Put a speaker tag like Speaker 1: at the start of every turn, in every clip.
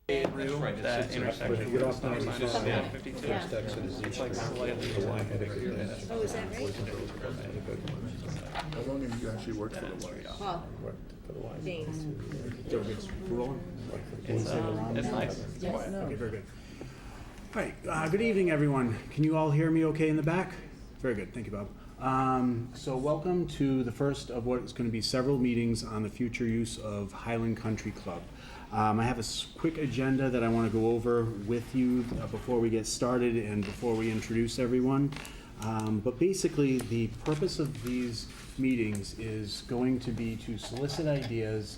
Speaker 1: through that intersection with stop sign is 52. It's like slightly to the line.
Speaker 2: Oh, is that right?
Speaker 3: How long have you actually worked for the Y?
Speaker 2: Well, James.
Speaker 1: It's nice.
Speaker 4: Okay, very good. All right, good evening, everyone. Can you all hear me okay in the back? Very good, thank you, Bob. So welcome to the first of what is going to be several meetings on the future use of Highland Country Club. I have a quick agenda that I want to go over with you before we get started and before we introduce everyone. But basically, the purpose of these meetings is going to be to solicit ideas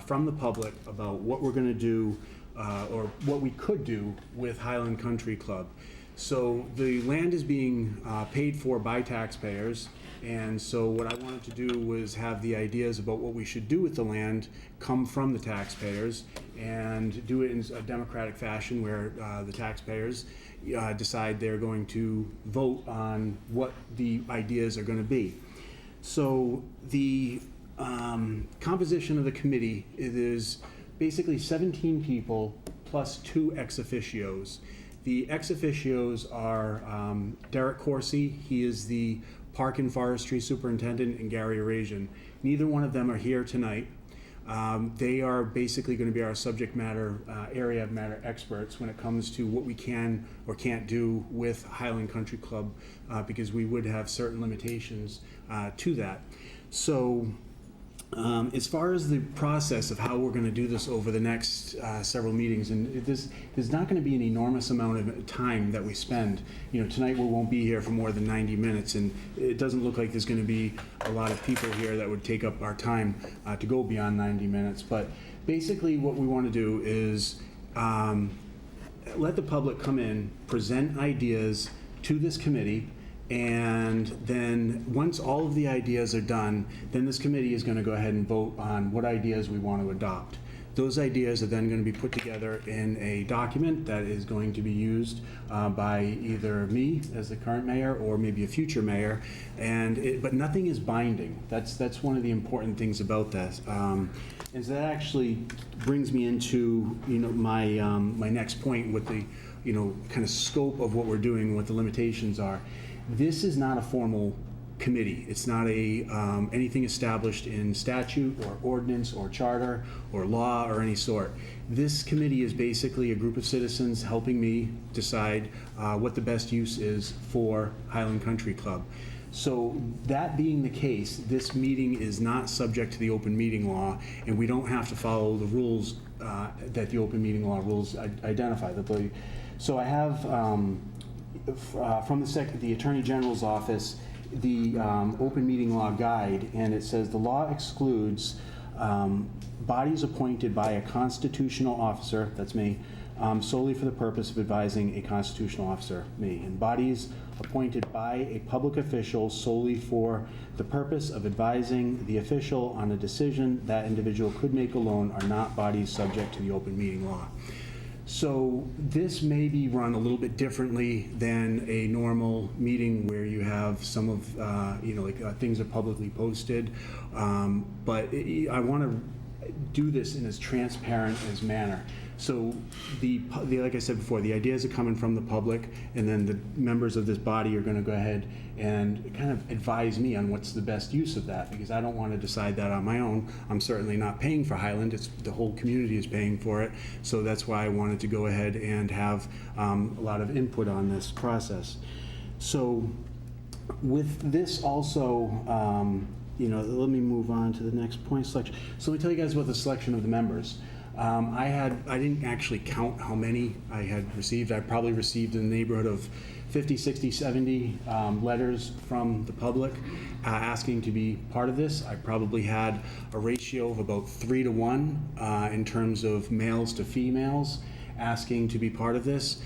Speaker 4: from the public about what we're going to do or what we could do with Highland Country Club. So the land is being paid for by taxpayers, and so what I wanted to do was have the ideas about what we should do with the land come from the taxpayers and do it in a democratic fashion where the taxpayers decide they're going to vote on what the ideas are going to be. So the composition of the committee is basically 17 people plus 2 ex officios. The ex officios are Derek Corsi, he is the Park and Forestry Superintendent, and Gary Arazian. Neither one of them are here tonight. They are basically going to be our subject matter, area of matter experts when it comes to what we can or can't do with Highland Country Club because we would have certain limitations to that. So as far as the process of how we're going to do this over the next several meetings, and there's not going to be an enormous amount of time that we spend. You know, tonight we won't be here for more than 90 minutes, and it doesn't look like there's going to be a lot of people here that would take up our time to go beyond 90 minutes. But basically what we want to do is let the public come in, present ideas to this committee, and then once all of the ideas are done, then this committee is going to go ahead and vote on what ideas we want to adopt. Those ideas are then going to be put together in a document that is going to be used by either me as the current mayor or maybe a future mayor, but nothing is binding. That's one of the important things about this. And so that actually brings me into my my next point with the kind of scope of what we're doing, what the limitations are. This is not a formal committee. It's not anything established in statute or ordinance or charter or law or any sort. This committee is basically a group of citizens helping me decide what the best use is for Highland Country Club. So that being the case, this meeting is not subject to the open meeting law, and we don't have to follow the rules that the open meeting law rules identify. So I have from the Attorney General's office the open meeting law guide, and it says the law excludes bodies appointed by a constitutional officer, that's me, solely for the purpose of advising a constitutional officer, me, and bodies appointed by a public official solely for the purpose of advising the official on a decision that individual could make alone are not bodies subject to the open meeting law. So this may be run a little bit differently than a normal meeting where you have some of, things are publicly posted. But I want to do this in as transparent as manner. So like I said before, the ideas are coming from the public, and then the members of this body are going to go ahead and kind of advise me on what's the best use of that, because I don't want to decide that on my own. I'm certainly not paying for Highland. The whole community is paying for it. So that's why I wanted to go ahead and have a lot of input on this process. So with this also, let me move on to the next point, selection. So let me tell you guys about the selection of the members. I didn't actually count how many I had received. I probably received in the neighborhood of 50, 60, 70 letters from the public asking to be part of this. I probably had a ratio of about 3 to 1 in terms of males to females asking to be part of this.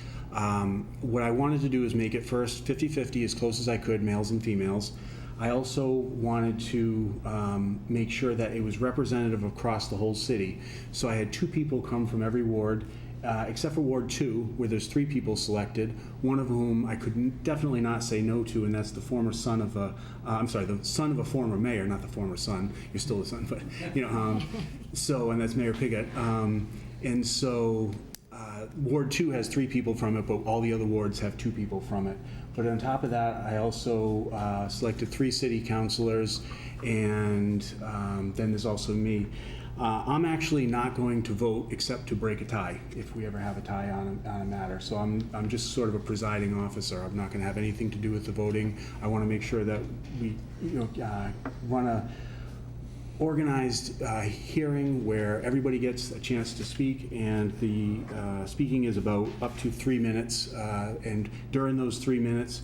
Speaker 4: What I wanted to do is make it first 50-50 as close as I could, males and females. I also wanted to make sure that it was representative across the whole city. So I had 2 people come from every ward, except for Ward 2, where there's 3 people selected, one of whom I could definitely not say no to, and that's the former son of the son of a former mayor, not the former son. You're still the son, but, and that's Mayor Piggott. And so Ward 2 has 3 people from it, but all the other wards have 2 people from it. But on top of that, I also selected 3 city councilors, and then there's also me. I'm actually not going to vote except to break a tie, if we ever have a tie on a matter. So I'm just sort of a presiding officer. I'm not going to have anything to do with the voting. I want to make sure that we run a organized hearing where everybody gets a chance to speak, and the speaking is about up to 3 minutes. And during those 3 minutes,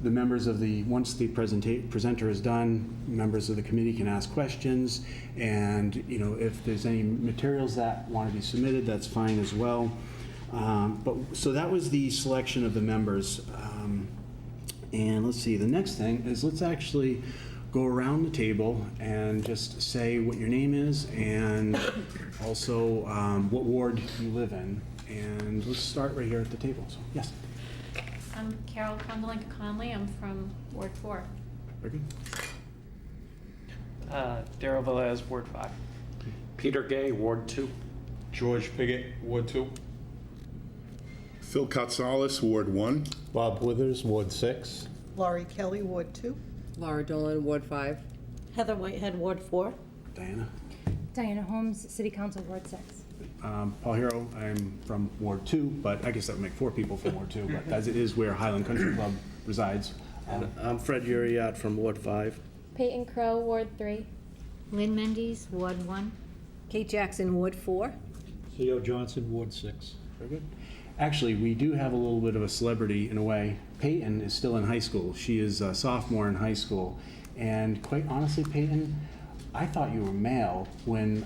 Speaker 4: the members of once the presenter is done, members of the committee can ask questions, and if there's any materials that want to be submitted, that's fine as well. So that was the selection of the members. And let's see, the next thing is let's actually go around the table and just say what your name is and also what ward you live in. And let's start right here at the table. So, yes.
Speaker 5: I'm Carol Condelinka Conley. I'm from Ward 4.
Speaker 4: Very good.
Speaker 1: Darrell Velez, Ward 5.
Speaker 6: Peter Gay, Ward 2.
Speaker 7: George Piggott, Ward 2.
Speaker 3: Phil Katsalis, Ward 1.
Speaker 8: Bob Withers, Ward 6.
Speaker 2: Laurie Kelly, Ward 2.
Speaker 9: Laura Dolan, Ward 5.
Speaker 2: Heather Whitehead, Ward 4.
Speaker 4: Diana.
Speaker 10: Diana Holmes, City Council, Ward 6.
Speaker 4: Paul Hero, I'm from Ward 2, but I guess that would make 4 people from Ward 2, but as it is where Highland Country Club resides.
Speaker 6: I'm Fred Uriot from Ward 5.
Speaker 5: Peyton Crow, Ward 3.
Speaker 10: Lynn Mendes, Ward 1.
Speaker 2: Kate Jackson, Ward 4.
Speaker 8: Theo Johnson, Ward 6.
Speaker 4: Very good. Actually, we do have a little bit of a celebrity in a way. Peyton is still in high school. She is a sophomore in high school. And quite honestly, Peyton, I thought you were male when,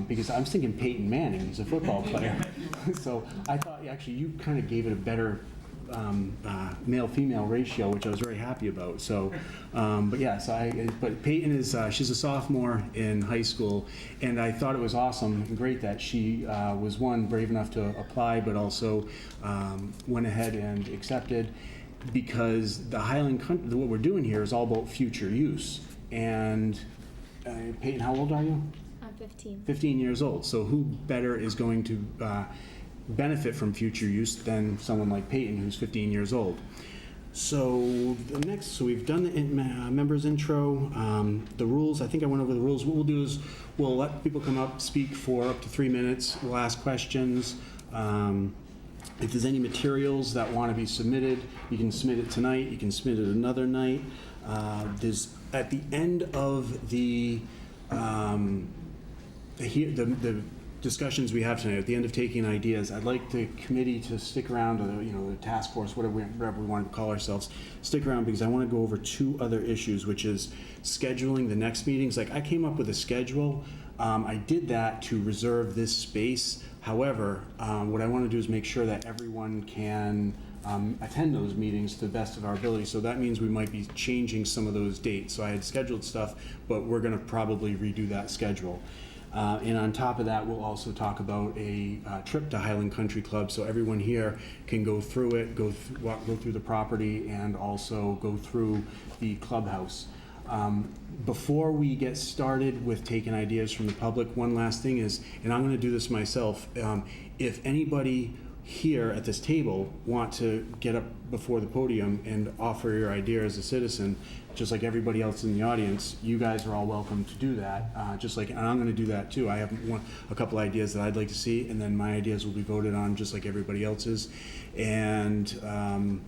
Speaker 4: because I was thinking Peyton Manning, he's a football player. So I thought actually you kind of gave it a better male-female ratio, which I was very happy about. So, but yes, but Peyton is, she's a sophomore in high school, and I thought it was awesome and great that she was, one, brave enough to apply, but also went ahead and accepted, because the Highland Country, what we're doing here is all about future use. And Peyton, how old are you?
Speaker 5: I'm 15.
Speaker 4: 15 years old. So who better is going to benefit from future use than someone like Peyton, who's 15 years old? So the next, so we've done the members intro, the rules. I think I went over the rules. What we'll do is we'll let people come up, speak for up to 3 minutes. We'll ask questions. If there's any materials that want to be submitted, you can submit it tonight. You can submit it another night. There's at the end of the discussions we have tonight, at the end of taking ideas, I'd like the committee to stick around, or the task force, whatever we want to call ourselves, stick around, because I want to go over 2 other issues, which is scheduling the next meetings. Like, I came up with a schedule. I did that to reserve this space. However, what I want to do is make sure that everyone can attend those meetings to the best of our ability. So that means we might be changing some of those dates. So I had scheduled stuff, but we're going to probably redo that schedule. And on top of that, we'll also talk about a trip to Highland Country Club, so everyone here can go through it, go through the property, and also go through the clubhouse. Before we get started with taking ideas from the public, one last thing is, and I'm going to do this myself, if anybody here at this table want to get up before the podium and offer your idea as a citizen, just like everybody else in the audience, you guys are all welcome to do that. And I'm going to do that too. I have a couple ideas that I'd like to see, and then my ideas will be voted on just like everybody else's. And, and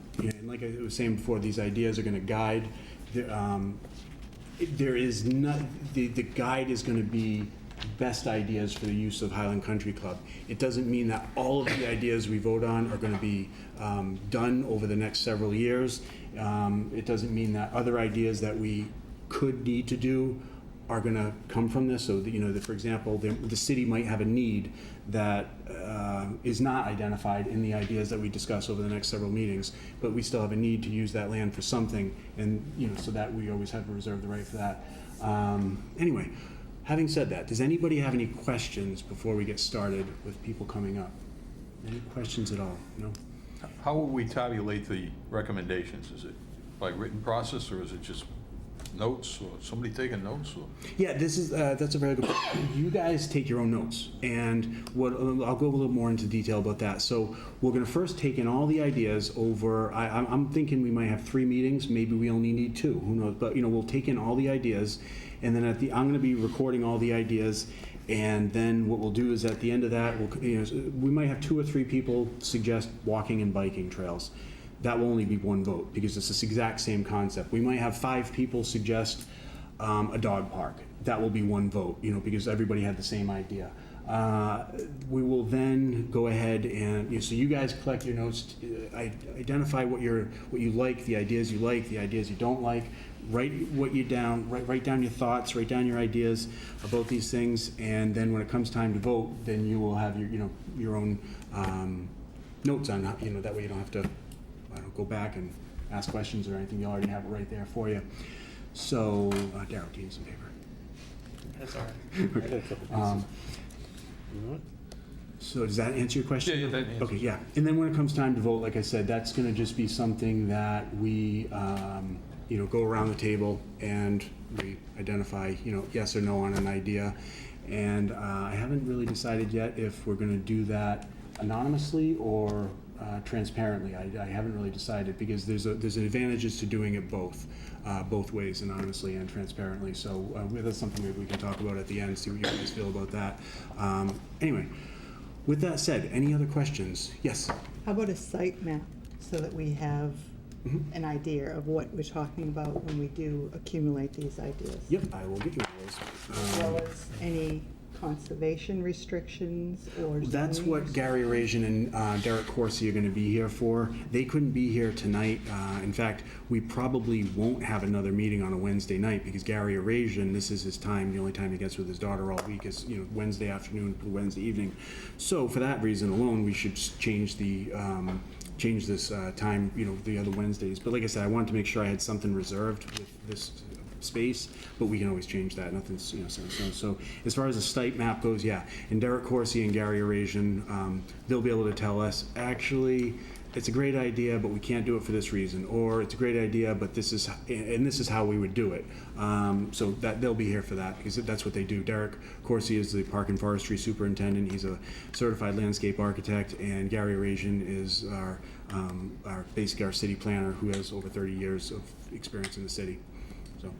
Speaker 4: like I was saying before, these ideas are going to guide. There is not, the guide is going to be best ideas for the use of Highland Country Club. It doesn't mean that all of the ideas we vote on are going to be done over the next several years. It doesn't mean that other ideas that we could need to do are going to come from this. So, for example, the city might have a need that is not identified in the ideas that we discuss over the next several meetings, but we still have a need to use that land for something, and so that we always have to reserve the right for that. Anyway, having said that, does anybody have any questions before we get started with people coming up? Any questions at all? No?
Speaker 7: How will we tabulate the recommendations? Is it by written process, or is it just
Speaker 3: notes, or somebody taking notes, or?
Speaker 4: Yeah, this is, that's a very good point. You guys take your own notes, and I'll go a little more into detail about that. So we're gonna first take in all the ideas over, I'm thinking we might have 3 meetings, maybe we only need 2, who knows? But, we'll take in all the ideas, and then I'm gonna be recording all the ideas, and then what we'll do is at the end of that, we might have 2 or 3 people suggest walking and biking trails. That will only be 1 vote, because it's this exact same concept. We might have 5 people suggest a dog park. That will be 1 vote, because everybody had the same idea. We will then go ahead and, so you guys collect your notes, identify what you like, the ideas you don't like, write what you down, write down your thoughts, write down your ideas about these things, and then when it comes time to vote, then you will have your own notes on, that way you don't have to go back and ask questions or anything. You already have it right there for you. So, Darryl, do you need some paper?
Speaker 1: That's all right.
Speaker 4: So does that answer your question?
Speaker 3: Yeah, that answers.
Speaker 4: Okay, yeah. And then when it comes time to vote, like I said, that's going to just be something that we, go around the table and we identify, yes or no on an idea. And I haven't really decided yet if we're going to do that anonymously or transparently. I haven't really decided, because there's advantages to doing it both ways, anonymously and transparently. So that's something maybe we can talk about at the end, see what you guys feel about that. Anyway, with that said, any other questions? Yes?
Speaker 2: How about a site map so that we have an idea of what we're talking about when we do accumulate these ideas?
Speaker 4: Yep, I will get you those.
Speaker 2: As well as any conservation restrictions or
Speaker 4: That's
Speaker 2: zoning
Speaker 4: what Gary Arazian and Derek Corsi are going to be here for. They couldn't be here tonight. In fact, we probably won't have another meeting on a Wednesday night, because Gary Arazian, this is his time, the only time he gets with his daughter all week is Wednesday afternoon to Wednesday evening. So for that reason alone, we should change this time, the other Wednesdays. But like I said, I wanted to make sure I had something reserved with this space, but we can always change that. Nothing's set in stone. So as far as the site map goes, yeah, and Derek Corsi and Gary Arazian, they'll be able to tell us, actually, it's a great idea, but we can't do it for this reason, or it's a great idea, but this is how we would do it. So that they'll be here for that, because that's what they do. Derek Corsi is the Park and Forestry Superintendent. He's a certified landscape architect, and Gary Arazian is our city planner, who has over 30 years of experience in the city. So,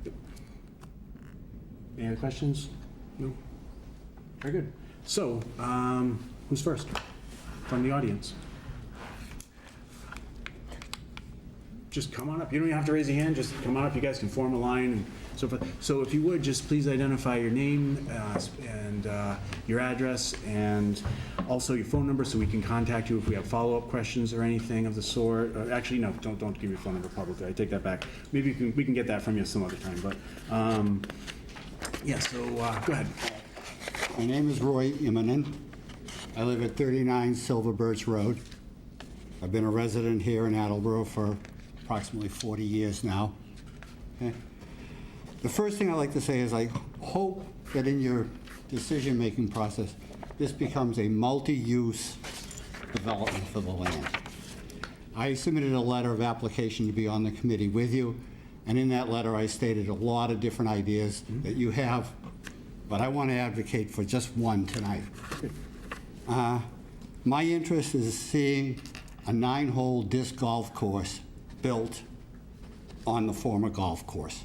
Speaker 4: yep. Any other questions? No? Very good. So, who's first from the audience? Just come on up. You don't even have to raise your hand. Just come on up. You guys can form a line and so forth. So if you would, just please identify your name and your address, and also your phone number, so we can contact you if we have follow-up questions or anything of the sort. Actually, no, don't give your phone number publicly. I take that back. Maybe we can get that from you some other time. But yeah. So go ahead.
Speaker 11: My name is Roy Immonen. I live at 39 Silver Birch Road. I've been a resident here in Attleboro for approximately 40 years now. Okay. The first thing I'd like to say is I hope that in your decision-making process, this becomes a multi-use development for the land. I submitted a letter of application to be on the committee with you, and in that letter I stated a lot of different ideas that you have, but I want to advocate for just one tonight. My interest is seeing a 9-hole disc golf course built on the former golf course.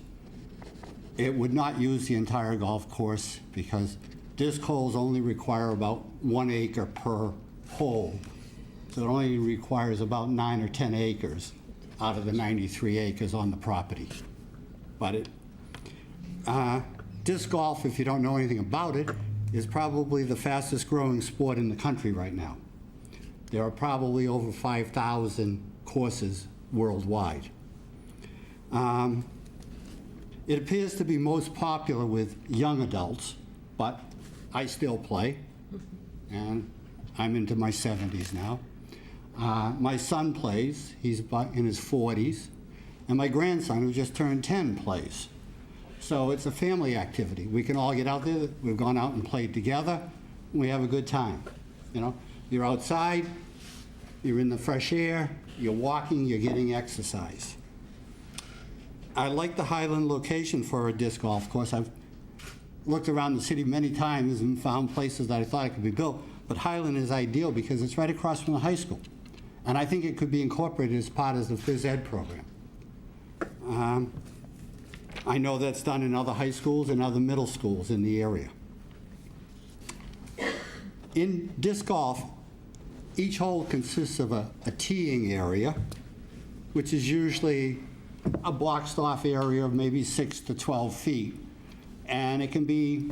Speaker 11: It would not use the entire golf course, because disc holes only require about 1 acre per hole. So it only requires about 9 or 10 acres out of the 93 acres on the property. But disc golf, if you don't know anything about it, is probably the fastest growing sport in the country right now. There are probably over 5,000 courses worldwide. It appears to be most popular with young adults, but I still play, and I'm into my 70s now. My son plays, he's about in his 40s, and my grandson, who just turned 10, plays. So it's a family activity. We can all get out there. We've gone out and played together, and we have a good time. You're outside, you're in the fresh air, you're walking, you're getting exercise. I like the Highland location for a disc golf course. I've looked around the city many times and found places that I thought it could be built, but Highland is ideal because it's right across from the high school. And I think it could be incorporated as part of the phys ed program. I know that's done in other high schools and other middle schools in the area. In disc golf, each hole consists of a teeing area, which is usually a boxed off area of maybe 6 to 12 feet. And it can be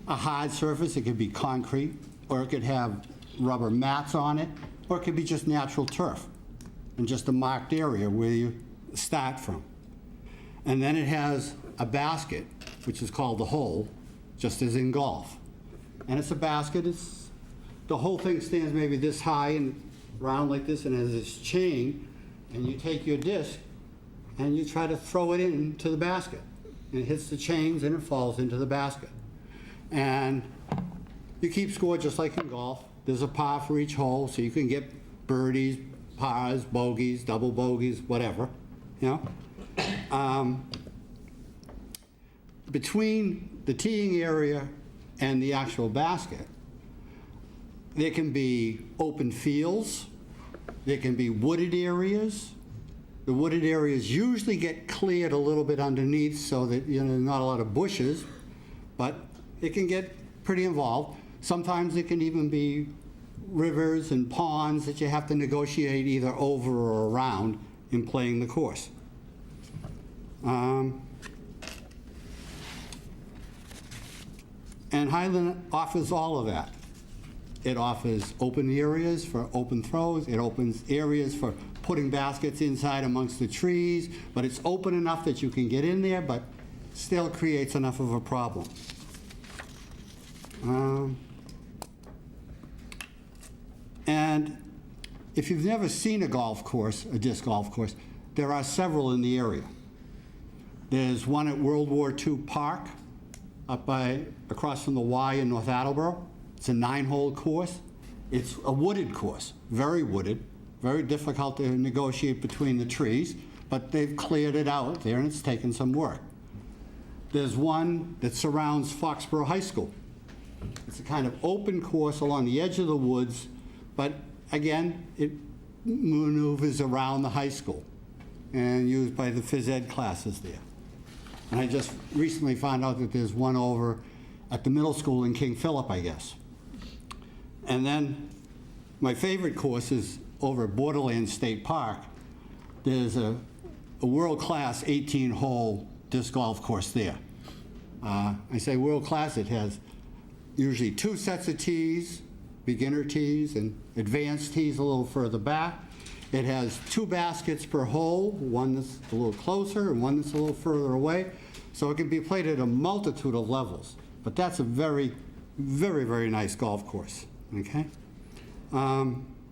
Speaker 11: a hard surface, it could be concrete, or it could have rubber mats on it, or it could be just natural turf and just a marked area where you start from. And then it has a basket, which is called the hole, just as in golf. And it's a basket, the whole thing stands maybe this high and round like this and has this chain, and you take your disc and you try to throw it into the basket. And it hits the chains and it falls into the basket. And you keep score just like in golf. There's a par for each hole, so you can get birdies, pars, bogeys, double bogeys, whatever, you know? Between the teeing area and the actual basket, there can be open fields, there can be wooded areas. The wooded areas usually get cleared a little bit underneath so that, you know, not a lot of bushes, but it can get pretty involved. Sometimes it can even be rivers and ponds that you have to negotiate either over or around in playing the course. And Highland offers all of that. It offers open areas for open throws. It opens areas for putting baskets inside amongst the trees, but it's open enough that you can get in there, but still creates enough of a problem. And if you've never seen a golf course, a disc golf course, there are several in the area. There's one at World War II Park, across from the Y in North Attleboro. It's a 9-hole course. It's a wooded course, very wooded, very difficult to negotiate between the trees, but they've cleared it out there and it's taken some work. There's one that surrounds Foxborough High School. It's a kind of open course along the edge of the woods, but again, it maneuvers around the high school and used by the phys ed classes there. And I just recently found out that there's one over at the middle school in King Philip, I guess. And then my favorite course is over at Borderlands State Park. There's a world-class 18-hole disc golf course there. I say world-class, it has usually 2 sets of tees, beginner tees and advanced tees a little further back. It has 2 baskets per hole, one that's a little closer and one that's a little further away. So it can be played at a multitude of levels. But that's a very, very, very nice golf course, okay?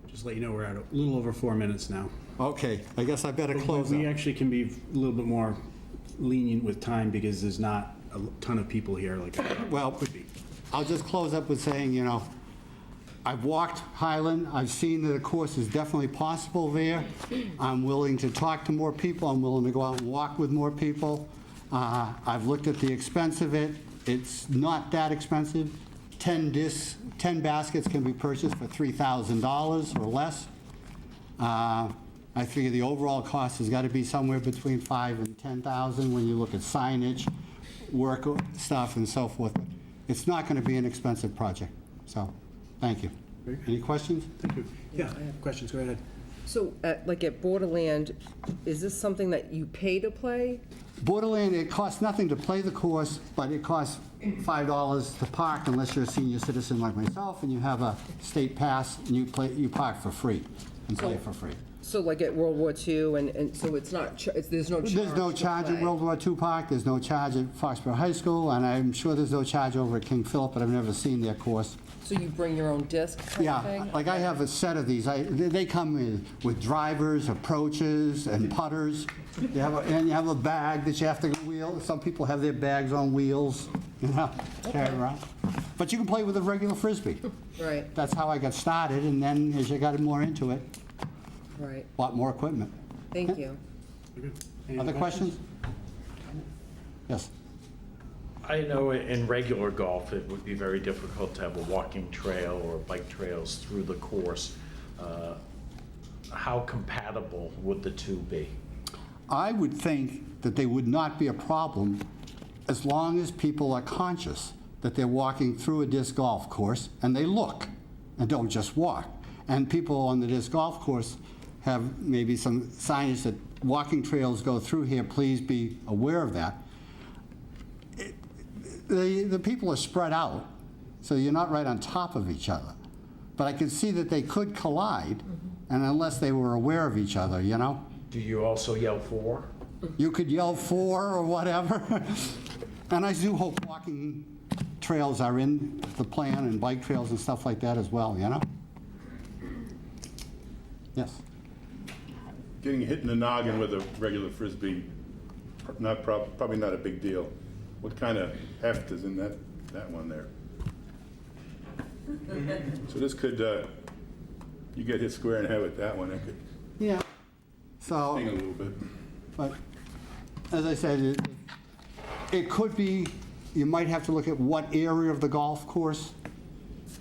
Speaker 4: Just let you know, we're at a little over 4 minutes now.
Speaker 11: Okay, I guess I better close
Speaker 4: We
Speaker 11: up.
Speaker 4: actually can be a little bit more lenient with time because there's not a ton of people here like
Speaker 11: Well,
Speaker 4: could be.
Speaker 11: I'll just close up with saying, you know, I've walked Highland. I've seen that a course is definitely possible there. I'm willing to talk to more people. I'm willing to go out and walk with more people. I've looked at the expense of it. It's not that expensive. 10 baskets can be purchased for $3,000 or less. I figure the overall cost has got to be somewhere between $5,000 and $10,000 when you look at signage, work stuff, and so forth. It's not going to be an expensive project. So, thank you. Any questions?
Speaker 4: Thank you. Yeah, I have questions. Go ahead.
Speaker 9: So, like at Borderland, is this something that you pay to play?
Speaker 11: Borderland, it costs nothing to play the course, but it costs $5 to park unless you're a senior citizen like myself and you have a state pass and you park for free and play for free.
Speaker 9: So like at World War II, and so it's not, there's no charge.
Speaker 11: There's no
Speaker 9: to
Speaker 11: charge at
Speaker 9: play.
Speaker 11: World War II Park, there's no charge at Foxborough High School, and I'm sure there's no charge over at King Philip, but I've never seen their course.
Speaker 9: So you bring your own disc kind of
Speaker 11: Yeah,
Speaker 9: thing?
Speaker 11: like I have a set of these. They come with drivers, approaches, and putters. And you have a bag that you have to wheel. Some people have their bags on wheels, you know, carry around. But you can play with a regular Frisbee.
Speaker 9: Right,
Speaker 11: That's how I got started, and then as you got more into it,
Speaker 9: right.
Speaker 11: bought more equipment.
Speaker 9: Thank you.
Speaker 4: Any
Speaker 11: Other questions? Yes.
Speaker 6: I know in regular golf, it would be very difficult to have a walking trail or bike trails through the course. How compatible would the two be?
Speaker 11: I would think that they would not be a problem as long as people are conscious that they're walking through a disc golf course and they look and don't just walk. And people on the disc golf course have maybe some signage that walking trails go through here, please be aware of that. The people are spread out, so you're not right on top of each other. But I could see that they could collide, and unless they were aware of each other, you know?
Speaker 6: Do you also yell for?
Speaker 11: You could yell for or whatever. And I do hope walking trails are in the plan and bike trails and stuff like that as well, you know? Yes.
Speaker 3: Getting hit in the noggin with a regular Frisbee, probably not a big deal. What kind of heft is in that one there? So this could, you get hit square in the head with that one, it could
Speaker 11: Yeah. So,
Speaker 3: sting a little bit.
Speaker 11: but as I said, it could be, you might have to look at what area of the golf course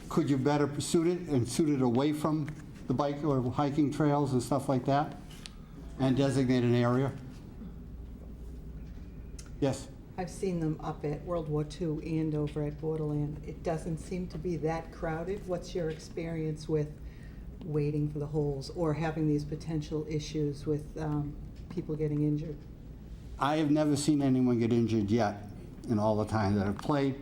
Speaker 11: could you better suit it and suit it away from the bike or hiking trails and stuff like that, and designate an area. Yes.
Speaker 2: I've seen them up at World War II and over at Borderland. It doesn't seem to be that crowded. What's your experience with waiting for the holes or having these potential issues with people getting injured?
Speaker 11: I have never seen anyone get injured yet in all the time that I've played.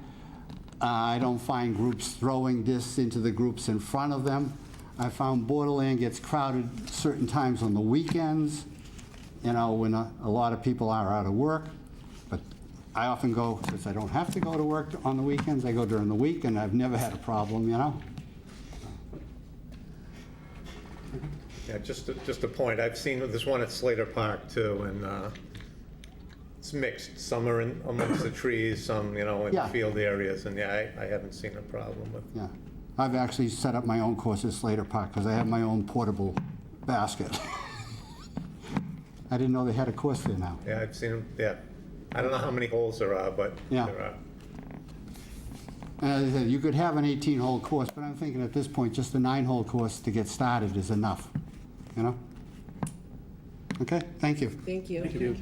Speaker 11: I don't find groups throwing discs into the groups in front of them. I found Borderland gets crowded certain times on the weekends, you know, when a lot of people are out of work. But I often go, because I don't have to go to work on the weekends, I go during the week, and I've never had a problem, you know?
Speaker 8: Yeah, just a point. I've seen this one at Slater Park too, and it's mixed. Some are in amongst the trees, some, you know, in
Speaker 11: Yeah.
Speaker 8: field areas, and yeah, I haven't seen a problem with.
Speaker 11: Yeah. I've actually set up my own course at Slater Park because I have my own portable basket. I didn't know they had a course there now.
Speaker 8: Yeah, I've seen them, yeah. I don't know how many holes there are, but
Speaker 11: Yeah.
Speaker 8: there are.
Speaker 11: And as I said, you could have an 18-hole course, but I'm thinking at this point, just a 9-hole course to get started is enough, you know? Okay, thank you.
Speaker 9: Thank you.
Speaker 4: Thank you.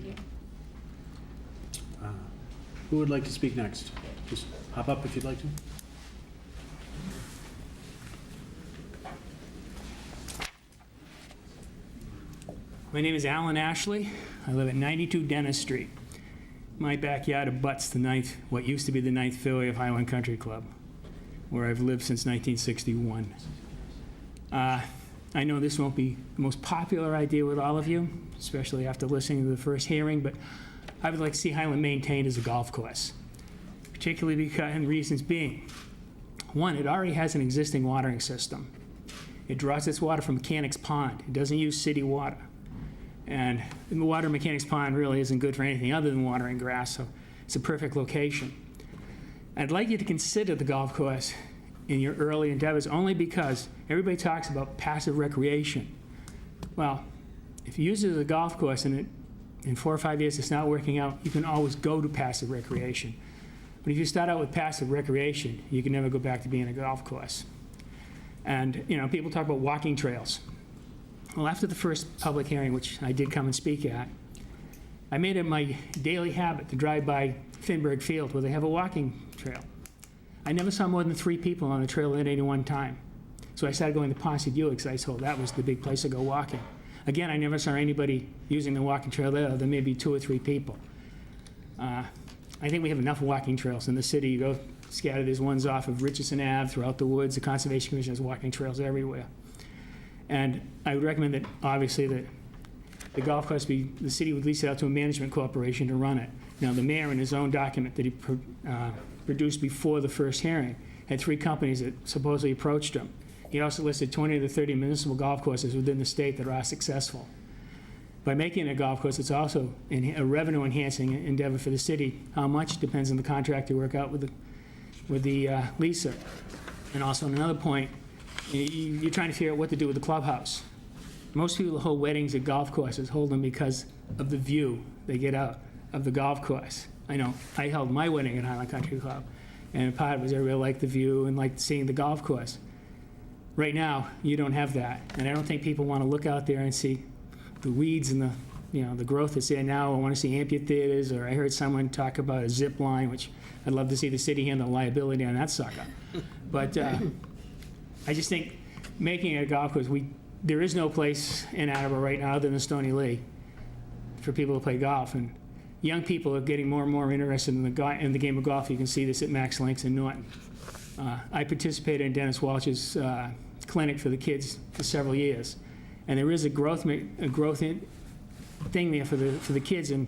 Speaker 4: Who would like to speak next? Just hop up if you'd like to.
Speaker 12: My name is Alan Ashley. I live at 92 Dennis Street. My backyard abuts what used to be the 9th Fairway of Highland Country Club, where I've lived since 1961. I know this won't be the most popular idea with all of you, especially after listening to the first hearing, but I would like to see Highland maintained as a golf course, particularly because, and reasons being, one, it already has an existing watering system. It draws its water from Mechanics Pond. It doesn't use city water. And the water in Mechanics Pond really isn't good for anything other than watering grass, so it's a perfect location. I'd like you to consider the golf course in your early endeavors only because everybody talks about passive recreation. Well, if you use it as a golf course and in 4 or 5 years it's not working out, you can always go to passive recreation. But if you start out with passive recreation, you can never go back to being a golf course. And, you know, people talk about walking trails. Well, after the first public hearing, which I did come and speak at, I made it my daily habit to drive by Finberg Field where they have a walking trail. I never saw more than 3 people on the trail at any one time. So I started going to Ponce Buick because I told that was the big place to go walking. Again, I never saw anybody using the walking trail there. There may be 2 or 3 people. I think we have enough walking trails in the city. You go scattered. There's ones off of Richardson Ave throughout the woods. The Conservation Commission has walking trails everywhere. And I would recommend that, obviously, that the golf course the city would lease it out to a management corporation to run it. Now, the mayor, in his own document that he produced before the first hearing, had 3 companies that supposedly approached him. He also listed 20 to 30 municipal golf courses within the state that are successful. By making it a golf course, it's also a revenue-enhancing endeavor for the city. How much depends on the contract you work out with the leaser. And also, on another point, you're trying to figure out what to do with the clubhouse. Most people who hold weddings at golf courses hold them because of the view they get out of the golf course. I know I held my wedding at Highland Country Club, and part of it was everybody liked the view and liked seeing the golf course. Right now, you don't have that, and I don't think people want to look out there and see the weeds and the growth that's there now. I want to see amphitheaters, or I heard someone talk about a zip line, which I'd love to see the city handle the liability on that sucker. But I just think making it a golf course, there is no place in Attleboro right now other than Stony Lee for people to play golf, and young people are getting more and more interested in the game of golf. You can see this at Max Links in Norton. I participated in Dennis Walsh's clinic for the kids for several years, and there is a growth thing there for the kids, and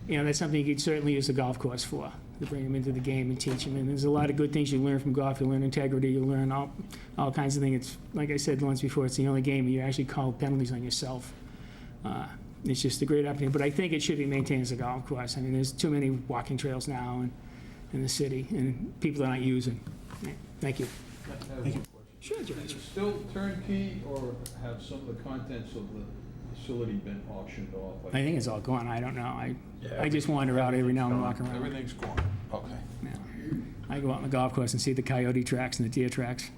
Speaker 12: that's something you could certainly use the golf course for, to bring them into the game and teach them. And there's a lot of good things you learn from golf. You learn integrity. You learn all kinds of things. It's like I said once before. It's the only game you actually call penalties on yourself. It's just a great opportunity. But I think it should be maintained as a golf course. I mean, there's too many walking trails now in the city, and people are not using. Thank you.
Speaker 7: Thank you.
Speaker 12: Sure,
Speaker 7: Is
Speaker 12: George.
Speaker 7: it still turnkey, or have some of the contents of the facility been auctioned off?
Speaker 12: I think it's all gone. I don't know. I just wander out every now and walk around.
Speaker 7: Everything's gone. Okay.
Speaker 12: Yeah. I go out on the golf course and see the coyote tracks and the deer tracks.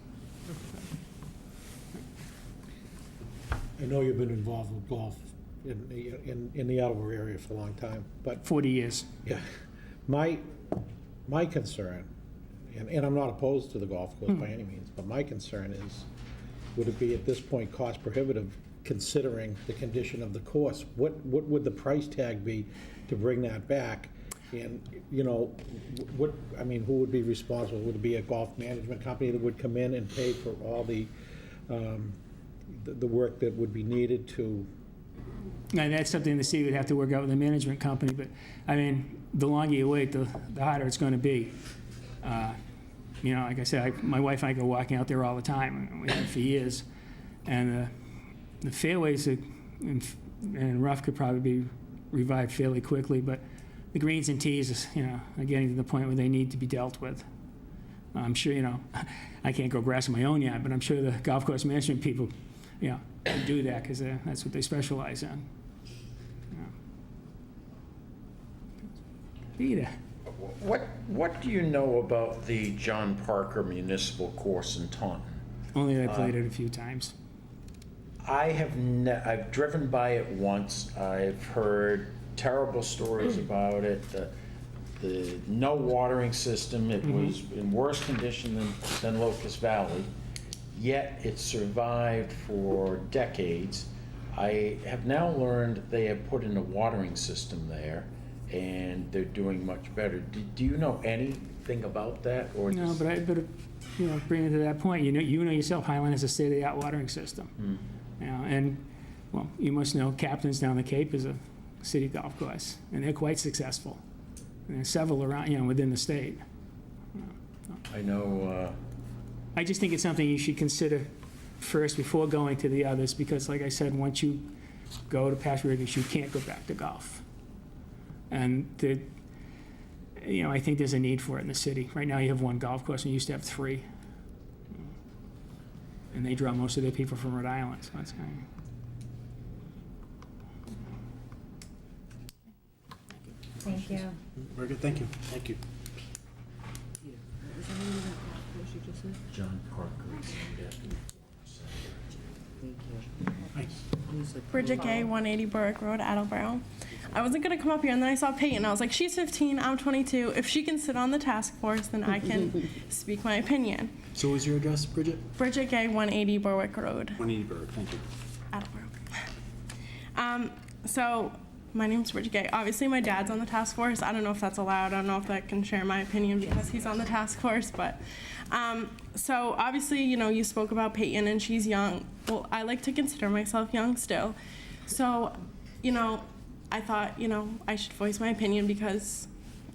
Speaker 13: I know you've been involved with golf in the Attleboro area for a long time, but
Speaker 12: 40 years.
Speaker 13: yeah, my concern, and I'm not opposed to the golf course by any means, but my concern is, would it be at this point cost prohibitive considering the condition of the course? What would the price tag be to bring that back? And, who would be responsible? Would it be a golf management company that would come in and pay for all the work that would be needed to?
Speaker 12: And that's something the city would have to work out with the management company, but, I mean, the longer you wait, the harder it's going to be. Like I said, my wife and I go walking out there all the time, and we have for years, and the fairways and rough could probably be revived fairly quickly, but the greens and tees, are getting to the point where they need to be dealt with. I'm sure, I can't go grass in my own yard, but I'm sure the golf course management people, can do that, because that's what they specialize in. Peter.
Speaker 6: What do you know about the John Parker Municipal Course in Taunton?
Speaker 12: Only that I played it a few times.
Speaker 6: I've driven by it once. I've heard terrible stories about it. The no watering system, it was in worse condition than Locust Valley, yet it survived for decades. I have now learned they have put in a watering system there, and they're doing much better. Do you know anything about that? Or
Speaker 12: no, but I better, bring it to that point. You know yourself, Highland has a state-of-the-art watering system. And, well, you must know Captain's down the Cape is a city golf course, and they're quite successful. And there's several around, within the state.
Speaker 6: I know.
Speaker 12: I just think it's something you should consider first before going to the others, because, like I said, once you go to past rigors, you can't go back to golf. And I think there's a need for it in the city. Right now, you have one golf course, and you used to have 3. And they draw most of their people from Rhode Island, so that's kind of...
Speaker 10: Thank you.
Speaker 4: Very good, thank you. Thank you.
Speaker 6: John Parker.
Speaker 14: Bridget Gay, 180 Berwick Road, Attleboro. I wasn't going to come up here, and then I saw Peyton. I was like, she's 15, I'm 22. If she can sit on the task force, then I can speak my opinion.
Speaker 4: So what was your address, Bridget?
Speaker 14: Bridget Gay, 180 Berwick Road.
Speaker 4: 180 Berwick, thank you.
Speaker 14: Attleboro. So my name's Bridget Gay. Obviously, my dad's on the task force. I don't know if that's allowed. I don't know if I can share my opinion because he's on the task force. But so obviously, you spoke about Peyton, and she's young. Well, I like to consider myself young still. So, I thought, I should voice my opinion because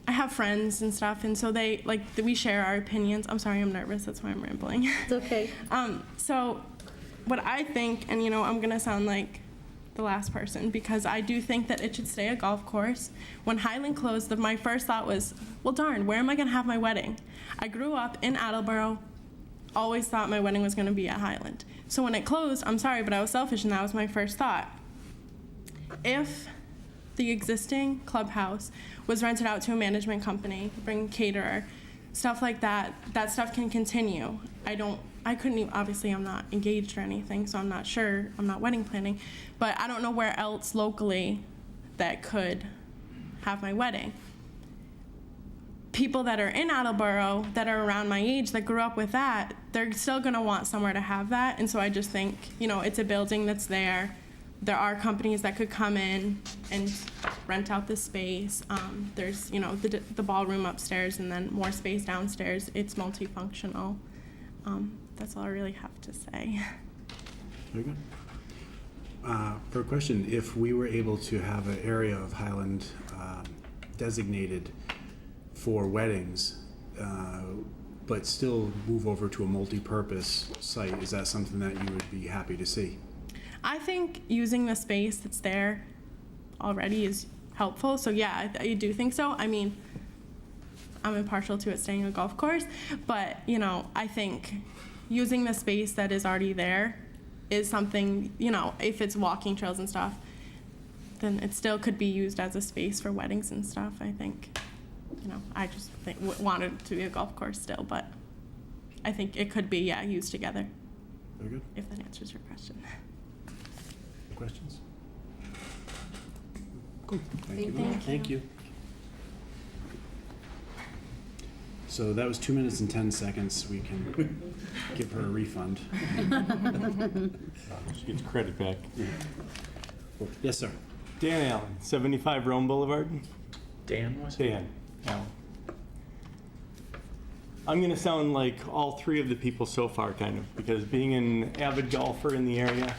Speaker 14: I have friends and stuff, and so we share our opinions. I'm sorry, I'm nervous. That's why I'm rambling.
Speaker 10: It's okay.
Speaker 14: So what I think, and I'm gonna sound like the last person, because I do think that it should stay a golf course. When Highland closed, my first thought was, well, darn, where am I gonna have my wedding? I grew up in Attleboro, always thought my wedding was gonna be at Highland. So when it closed, I'm sorry, but I was selfish, and that was my first thought. If the existing clubhouse was rented out to a management company, bring a caterer, stuff like that. That stuff can continue. I couldn't even, obviously I'm not engaged or anything, so I'm not sure, I'm not wedding planning, but I don't know where else locally that could have my wedding. People that are in Attleboro that are around my age that grew up with that, they're still gonna want somewhere to have that. And so I just think, it's a building that's there. There are companies that could come in and rent out the space. There's, the ballroom upstairs and then more space downstairs. It's multifunctional. That's all I really have to say.
Speaker 4: Very good. For a question, if we were able to have an area of Highland designated for weddings, but still move over to a multi-purpose site, is that something that you would be happy to see?
Speaker 14: I think using the space that's there already is helpful. So yeah, I do think so. I mean, I'm impartial to it staying a golf course, but I think using the space that is already there is something, if it's walking trails and stuff, then it still could be used as a space for weddings and stuff, I think. I just wanted it to be a golf course still, but I think it could be, used together.
Speaker 4: Very good.
Speaker 14: If that answers your question.
Speaker 4: Questions? Cool. Thank you.
Speaker 5: Thank you.
Speaker 4: So that was 2 minutes and 10 seconds. We can give her a refund.
Speaker 15: She gets credit back.
Speaker 4: Yes, sir.
Speaker 15: Dan Allen, 75 Rome Boulevard.
Speaker 6: Dan was?
Speaker 15: Dan Allen. I'm going to sound like all three of the people so far, kind of, because being an avid golfer in the area,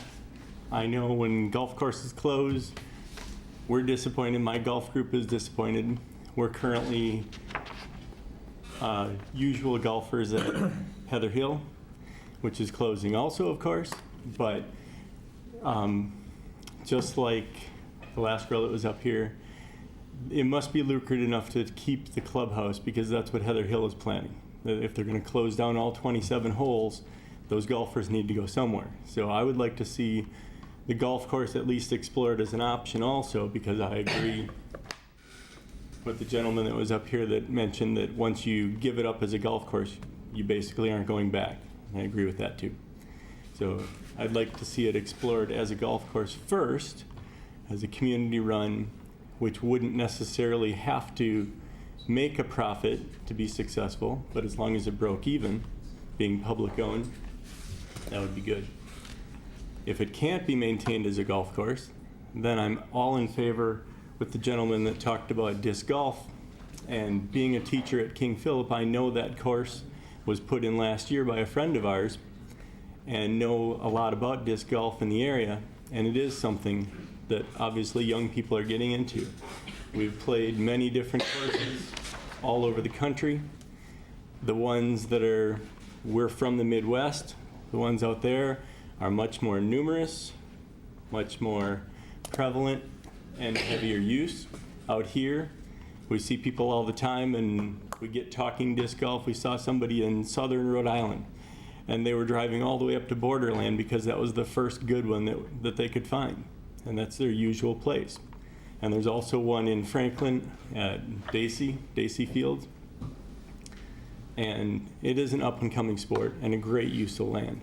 Speaker 15: I know when golf courses close, we're disappointed. My golf group is disappointed. We're currently usual golfers at Heather Hill, which is closing also, of course. But just like the last girl that was up here, it must be lucrative enough to keep the clubhouse, because that's what Heather Hill is planning. If they're going to close down all 27 holes, those golfers need to go somewhere. So I would like to see the golf course at least explored as an option also, because I agree with the gentleman that was up here that mentioned that once you give it up as a golf course, you basically aren't going back. I agree with that too. So I'd like to see it explored as a golf course first, as a community run, which wouldn't necessarily have to make a profit to be successful, but as long as it broke even, being public owned, that would be good. If it can't be maintained as a golf course, then I'm all in favor with the gentleman that talked about disc golf. And being a teacher at King Philip, I know that course was put in last year by a friend of ours and know a lot about disc golf in the area, and it is something that obviously young people are getting into. We've played many different courses all over the country. The ones that we're from the Midwest, the ones out there are much more numerous, much more prevalent, and heavier use. Out here, we see people all the time, and we get talking disc golf. We saw somebody in southern Rhode Island, and they were driving all the way up to Borderland because that was the first good one that they could find, and that's their usual place. And there's also one in Franklin at Daisy Field, and it is an up-and-coming sport and a great use of land.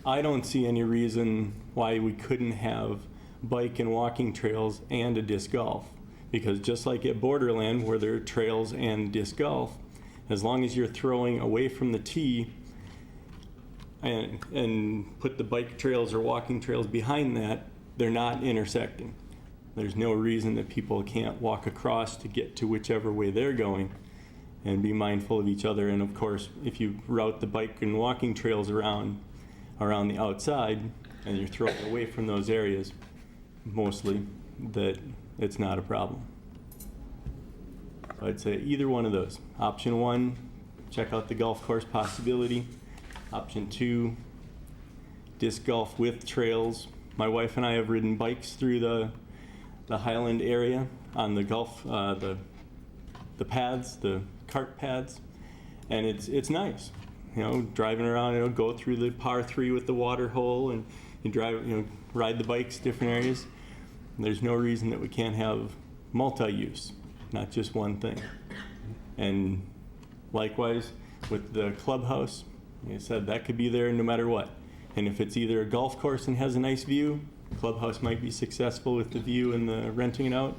Speaker 15: I don't see any reason why we couldn't have bike and walking trails and a disc golf, because just like at Borderland where there are trails and disc golf, as long as you're throwing away from the tee and put the bike trails or walking trails behind that, they're not intersecting. There's no reason that people can't walk across to get to whichever way they're going, and be mindful of each other. And of course, if you route the bike and walking trails around the outside and you're throwing away from those areas, mostly, that it's not a problem. So I'd say either one of those. Option one, check out the golf course possibility. Option two, disc golf with trails. My wife and I have ridden bikes through the Highland area on the golf, the paths, the cart paths, and it's nice. Driving around, go through the par 3 with the water hole, and you drive, ride the bikes different areas. there's no reason that we can't have multi-use, not just one thing. And likewise, with the clubhouse, like I said, that could be there no matter what. And if it's either a golf course and has a nice view, clubhouse might be successful with the view and the renting it out.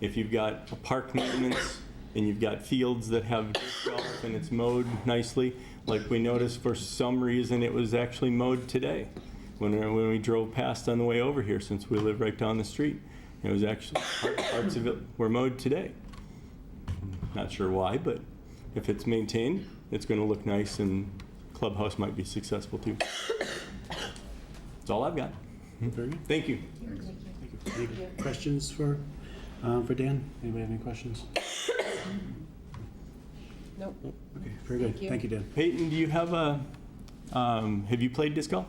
Speaker 15: If you've got a park maintenance and you've got fields that have disc golf and it's mowed nicely, like we noticed for some reason it was actually mowed today when we drove past on the way over here, since we live right down the street. It was actually, parts of it were mowed today. Not sure why, but if it's maintained, it's going to look nice, and clubhouse might be successful too. That's all I've got.
Speaker 4: Very good.
Speaker 15: Thank you.
Speaker 4: Any questions for Dan? Anybody have any questions?
Speaker 9: Nope.
Speaker 4: Okay, very good. Thank you, Dan.
Speaker 15: Peyton, do you have have you played disc golf?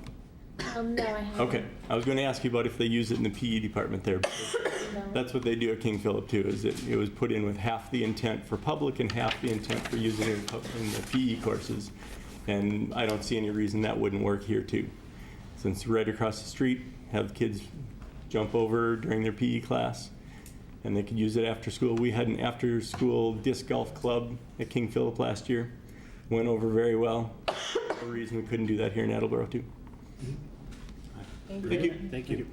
Speaker 5: No, I haven't.
Speaker 15: Okay, I was going to ask you about if they use it in the PE department there. That's what they do at King Philip too, is it was put in with half the intent for public and half the intent for using it in the PE courses. And I don't see any reason that wouldn't work here too. Since right across the street, have kids jump over during their PE class, and they could use it after school. We had an after-school disc golf club at King Philip last year. Went over very well. No reason we couldn't do that here in Attleboro too. Thank you.
Speaker 4: Thank you.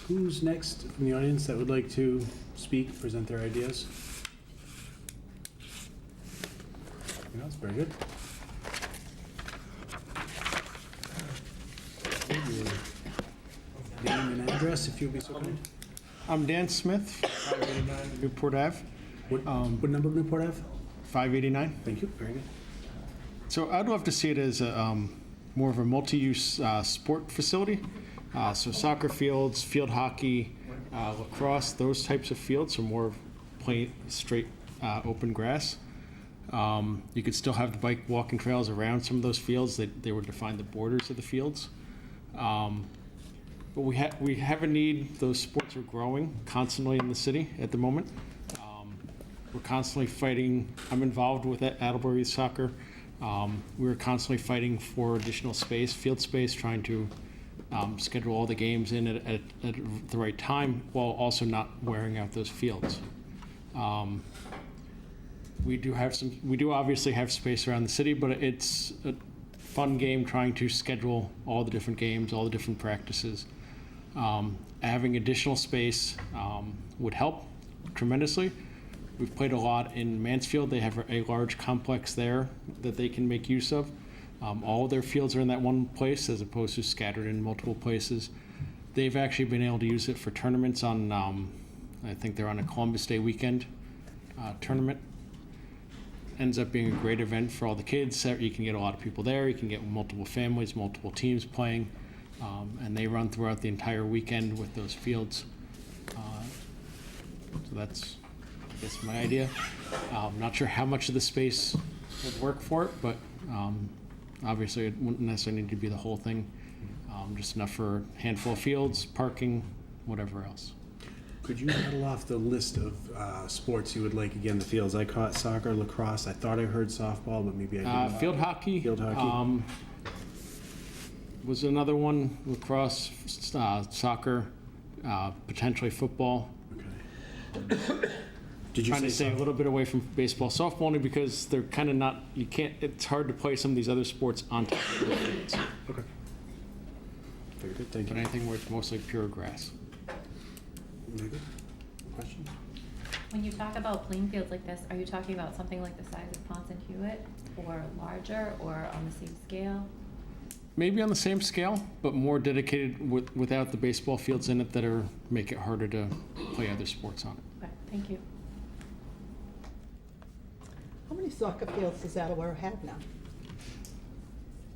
Speaker 4: Who's next from the audience that would like to speak, present their ideas? That's very good. Name and address, if you'll be so kind.
Speaker 16: I'm Dan Smith, 589 Newport Ave.
Speaker 4: What number of Newport Ave?
Speaker 16: 589.
Speaker 4: Thank you, very good.
Speaker 16: So I'd love to see it as more of a multi-use sport facility. So soccer fields, field hockey, lacrosse, those types of fields are more plain, straight, open grass. You could still have the bike walking trails around some of those fields. They would define the borders of the fields. But we have a need. Those sports are growing constantly in the city at the moment. We're constantly fighting. I'm involved with Attleboro Youth Soccer. We're constantly fighting for additional space, field space, trying to schedule all the games in at the right time while also not wearing out those fields. We do obviously have space around the city, but it's a fun game trying to schedule all the different games, all the different practices. Having additional space would help tremendously. We've played a lot in Mansfield. They have a large complex there that they can make use of. All of their fields are in that one place as opposed to scattered in multiple places. They've actually been able to use it for tournaments on, I think they're on a Columbus Day weekend tournament. Ends up being a great event for all the kids. You can get a lot of people there. You can get multiple families, multiple teams playing. And they run throughout the entire weekend with those fields. So that's, I guess, my idea. I'm not sure how much of the space would work for it, but obviously it wouldn't necessarily need to be the whole thing. Just enough for a handful of fields, parking, whatever else.
Speaker 4: Could you rattle off the list of sports you would like? Again, the fields. I caught soccer, lacrosse. I thought I heard softball, but maybe I didn't.
Speaker 16: Field hockey.
Speaker 4: Field hockey.
Speaker 16: Was another one. Lacrosse, soccer, potentially football.
Speaker 4: Okay. Did you
Speaker 16: trying to stay a little bit away from baseball, softball, only because they're kind of not. You can't. It's hard to play some of these other sports on top of the fields.
Speaker 4: Okay. Very good. Thank you.
Speaker 16: But anything where it's mostly pure grass.
Speaker 4: Very good. Question?
Speaker 5: When you talk about playing fields like this, are you talking about something like the size of Ponce and Hewitt, or larger, or on the same scale?
Speaker 16: Maybe on the same scale, but more dedicated without the baseball fields in it that make it harder to play other sports on it.
Speaker 5: Okay, thank you.
Speaker 2: How many soccer fields does Attleboro have now?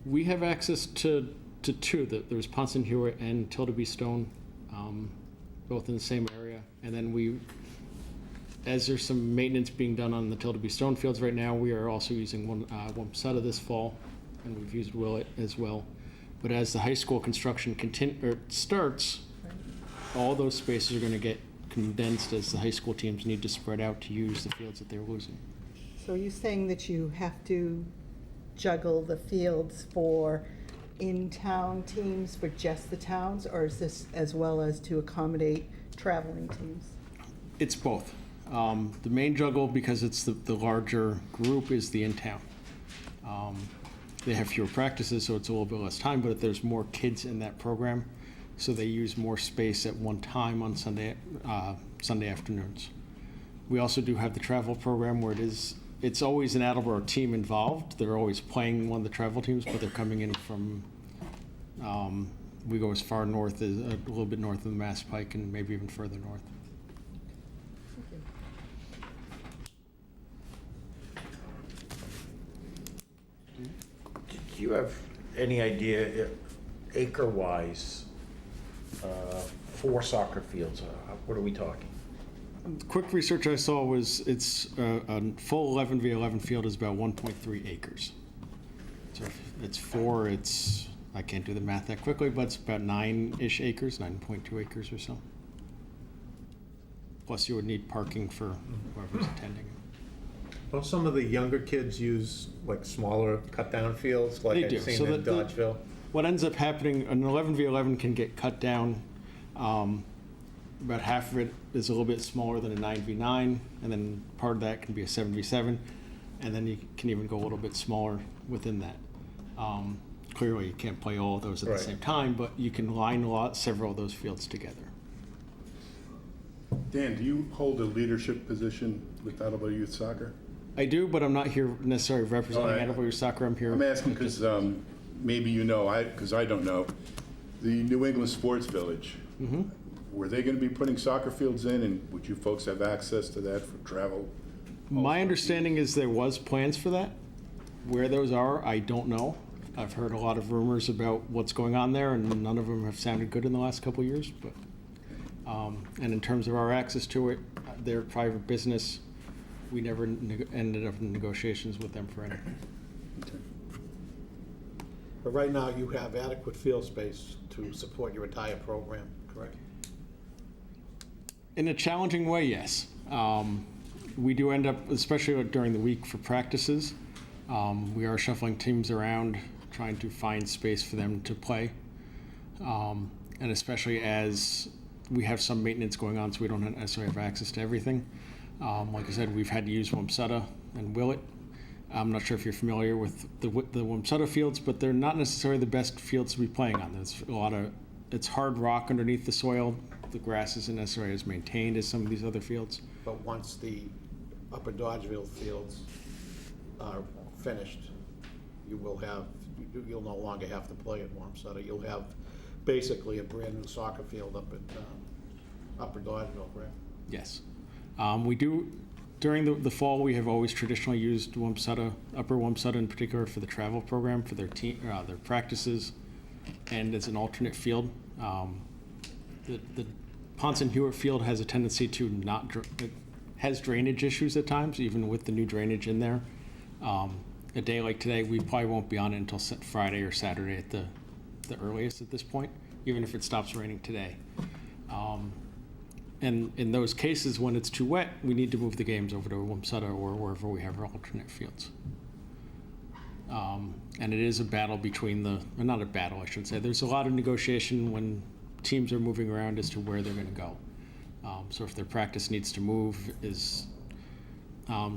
Speaker 16: We have access to two. There's Ponce and Hewitt and Tilderby Stone, both in the same area. And then as there's some maintenance being done on the Tilderby Stone fields right now, we are also using one set of this fall, and we've used Willett as well. But as the high school construction starts, all those spaces are going to get condensed as the high school teams need to spread out to use the fields that they're losing.
Speaker 2: So are you saying that you have to juggle the fields for in-town teams for just the towns, or is this as well as to accommodate traveling teams?
Speaker 16: It's both. The main juggle, because it's the larger group, is the in-town. They have fewer practices, so it's a little bit less time, but there's more kids in that program, so they use more space at one time on Sunday afternoons. We also do have the travel program where it's always an Attleboro team involved. They're always playing one of the travel teams, but they're coming in from, we go as far north as a little bit north of the Mass Pike and maybe even further north.
Speaker 6: Do you have any idea, acre-wise, 4 soccer fields, what are we talking?
Speaker 16: Quick research I saw was it's a full 11v11 field is about 1.3 acres. So if it's 4, I can't do the math that quickly, but it's about 9-ish acres, 9.2 acres or so. Plus you would need parking for whoever's attending.
Speaker 8: Well, some of the younger kids use like smaller cut-down fields, like
Speaker 16: They do.
Speaker 8: I've seen
Speaker 16: So
Speaker 8: in Dodgeville.
Speaker 16: What ends up happening, an 11v11 can get cut down. About half of it is a little bit smaller than a 9v9, and then part of that can be a 7v7, and then you can even go a little bit smaller within that. Clearly, you can't play all of those at
Speaker 8: Right.
Speaker 16: the same time, but you can line several of those fields together.
Speaker 3: Dan, do you hold a leadership position with Attleboro Youth Soccer?
Speaker 16: I do, but I'm not here necessarily representing
Speaker 3: All right.
Speaker 16: Attleboro Youth Soccer. I'm here.
Speaker 3: I'm asking because maybe you know, because I don't know, the New England Sports Village, were they going to be putting soccer fields in, and would you folks have access to that for travel?
Speaker 16: My understanding is there was plans for that. Where those are, I don't know. I've heard a lot of rumors about what's going on there, and none of them have sounded good in the last couple of years. But and in terms of our access to it, they're private business. We never ended up in negotiations with them for anything.
Speaker 13: But right now, you have adequate field space to support your entire program, correct?
Speaker 16: In a challenging way, yes. We do end up, especially during the week for practices, we are shuffling teams around, trying to find space for them to play. And especially as we have some maintenance going on, so we don't necessarily have access to everything. Like I said, we've had to use Wamsutta and Willett. I'm not sure if you're familiar with the Wamsutta fields, but they're not necessarily the best fields to be playing on. There's it's hard rock underneath the soil. The grass isn't necessarily as maintained as some of these other fields.
Speaker 13: But once the Upper Dodgeville fields are finished, you'll no longer have to play at Wamsutta. You'll have basically a brand-new soccer field up at Upper Dodgeville, correct?
Speaker 16: Yes. We do, during the fall, we have always traditionally used Wamsutta, Upper Wamsutta in particular, for the travel program, for their their practices, and as an alternate field. The Ponce and Hewitt field has a tendency to it has drainage issues at times, even with the new drainage in there. A day like today, we probably won't be on it until Friday or Saturday at the earliest at this point, even if it stops raining today. And in those cases, when it's too wet, we need to move the games over to Wamsutta or wherever we have our alternate fields. And it is a battle between not a battle, I should say. There's a lot of negotiation when teams are moving around as to where they're going to go. So if their practice needs to move, is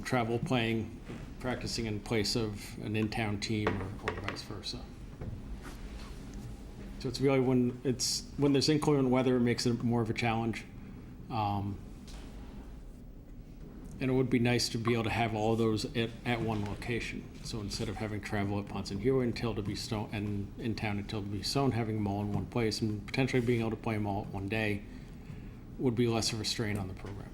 Speaker 16: travel practicing in place of an in-town team or vice versa. So it's really when there's inclement weather, it makes it more of a challenge. And it would be nice to be able to have all of those at one location. So instead of having travel at Ponce and Hewitt until to be Stone and in town until to be Stone, having them all in one place and potentially being able to play them all at one day would be less of a strain on the program.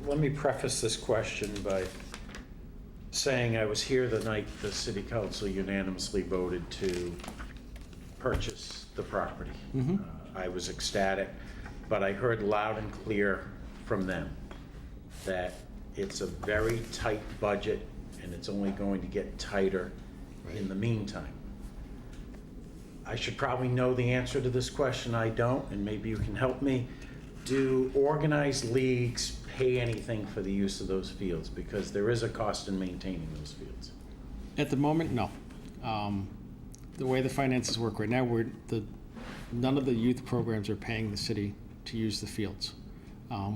Speaker 6: Let me preface this question by saying I was here the night the city council unanimously voted to purchase the property. I was ecstatic, but I heard loud and clear from them that it's a very tight budget and it's only going to get tighter in the meantime. I should probably know the answer to this question. I don't, and maybe you can help me. Do organized leagues pay anything for the use of those fields? Because there is a cost in maintaining those fields.
Speaker 16: At the moment, no. The way the finances work right now, none of the youth programs are paying the city to use the fields.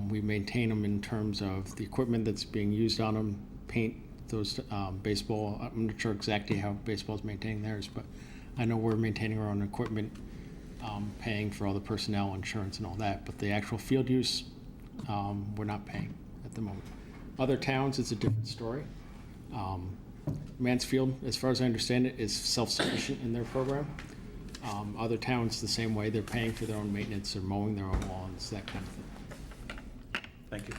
Speaker 16: We maintain them in terms of the equipment that's being used on them, paint those baseball. I'm not sure exactly how baseball's maintaining theirs, but I know we're maintaining our own equipment, paying for all the personnel, insurance, and all that. But the actual field use, we're not paying at the moment. Other towns, it's a different story. Mansfield, as far as I understand it, is self-sufficient in their program. Other towns, the same way, they're paying for their own maintenance or mowing their own lawns, that kind of thing.
Speaker 6: Thank you.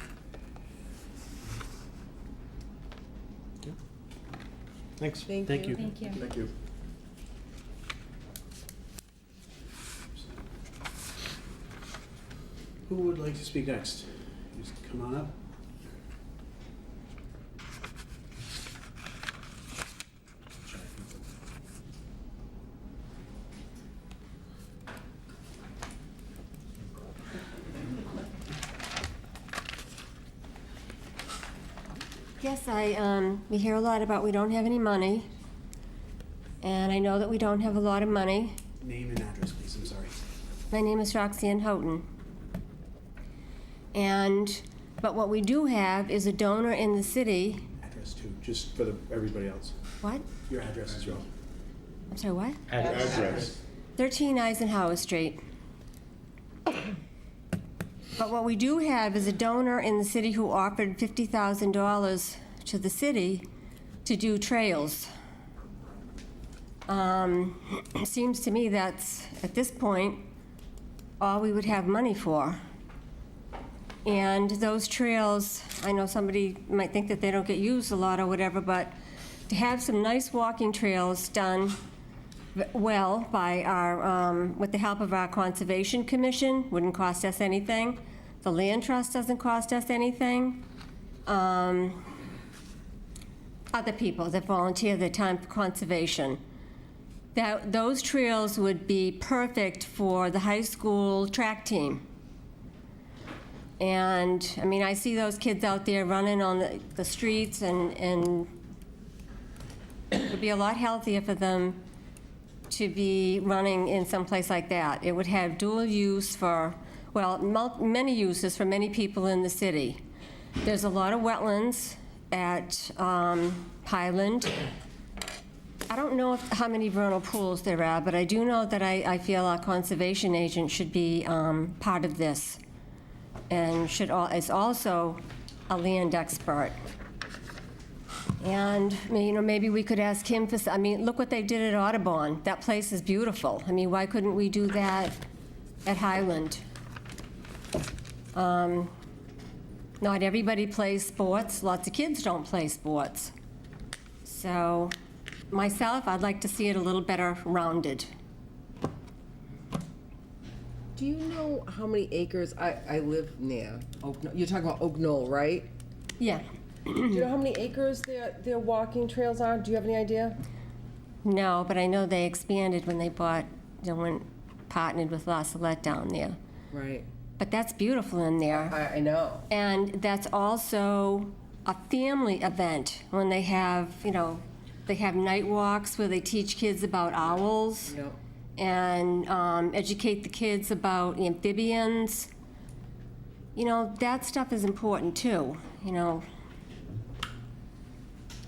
Speaker 16: Thanks.
Speaker 9: Thank you.
Speaker 5: Thank you.
Speaker 3: Thank you.
Speaker 4: Who would like to speak next? Just come on up.
Speaker 17: Yes, we hear a lot about we don't have any money, and I know that we don't have a lot of money.
Speaker 4: Name and address, please, I'm sorry.
Speaker 17: My name is Roxanne Houghton. But what we do have is a donor in the city.
Speaker 4: Address too, just for everybody else.
Speaker 17: What?
Speaker 4: Your address as well.
Speaker 17: I'm sorry, what?
Speaker 3: Address.
Speaker 17: 13 Eisenhower Street. But what we do have is a donor in the city who offered $50,000 to the city to do trails. It seems to me that's, at this point, all we would have money for. And those trails, I know somebody might think that they don't get used a lot or whatever, but to have some nice walking trails done well by our, with the help of our Conservation Commission, wouldn't cost us anything. The Land Trust doesn't cost us anything. Other people that volunteer their time for conservation. Those trails would be perfect for the high school track team. And, I mean, I see those kids out there running on the streets, and it would be a lot healthier for them to be running in some place like that. It would have dual use for, well, many uses for many people in the city. There's a lot of wetlands at Highland. I don't know how many vernal pools there are, but I do know that I feel our conservation agent should be part of this, and is also a land expert. And, you know, maybe we could ask him for, I mean, look what they did at Audubon. That place is beautiful. I mean, why couldn't we do that at Highland? Not everybody plays sports. Lots of kids don't play sports. So, myself, I'd like to see it a little better rounded.
Speaker 9: Do you know how many acres, I live near Oak Knoll, you're talking about Oak Knoll, right?
Speaker 17: Yeah.
Speaker 9: Do you know how many acres their walking trails are? Do you have any idea?
Speaker 17: No, but I know they expanded when they partnered with La Salette down there.
Speaker 9: Right.
Speaker 17: But that's beautiful in there.
Speaker 9: I know.
Speaker 17: And that's also a family event when they have, you know, they have night walks where they teach kids about owls.
Speaker 9: Yep.
Speaker 17: And educate the kids about amphibians. You know, that stuff is important too, you know.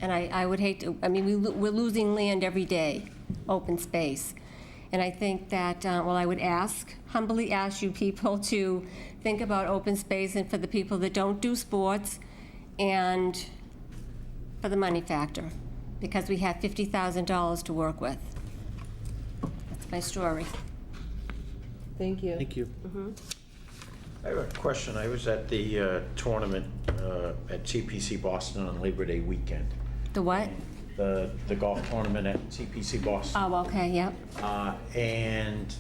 Speaker 17: And I would hate to, I mean, we're losing land every day, open space. And I think that, well, I would humbly ask you people to think about open space, and for the people that don't do sports, and for the money factor, because we have $50,000 to work with. That's my story.
Speaker 9: Thank you.
Speaker 4: Thank you.
Speaker 6: I have a question. I was at the tournament at CPC Boston on Labor Day weekend.
Speaker 17: The what?
Speaker 6: The golf tournament at CPC Boston.
Speaker 17: Oh, okay, yep.
Speaker 6: And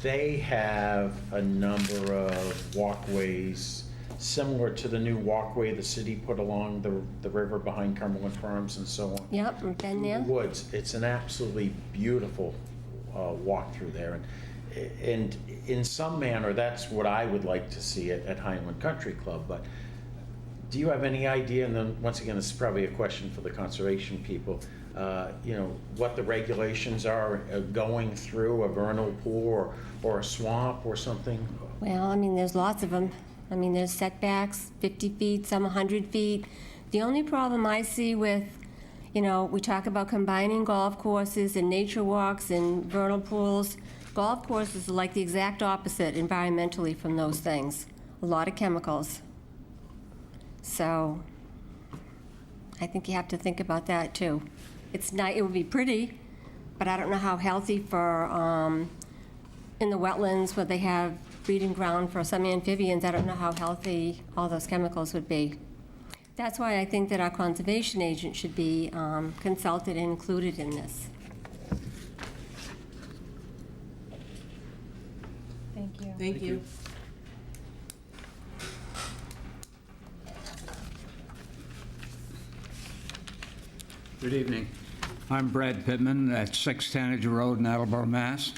Speaker 6: they have a number of walkways similar to the new walkway the city put along the river behind Cumberland Farms and so on.
Speaker 17: Yep, I've been there.
Speaker 6: Woods. It's an absolutely beautiful walk through there. And in some manner, that's what I would like to see at Highland Country Club. But Do you have any idea, and then, once again, this is probably a question for the conservation people, what the regulations are going through a vernal pool or a swamp or something?
Speaker 17: Well, I mean, there's lots of them. I mean, there's setbacks, 50 feet, some 100 feet. The only problem I see with, we talk about combining golf courses and nature walks and vernal pools. Golf courses are like the exact opposite environmentally from those things. A lot of chemicals. So I think you have to think about that too. It's nice, it would be pretty, but I don't know how healthy for, in the wetlands where they have breeding ground for some amphibians, I don't know how healthy all those chemicals would be. That's why I think that our conservation agent should be consulted and included in this.
Speaker 10: Thank you.
Speaker 9: Thank you.
Speaker 18: Good evening. I'm Brad Pittman at 6 Tanager Road in Attleboro, Mass.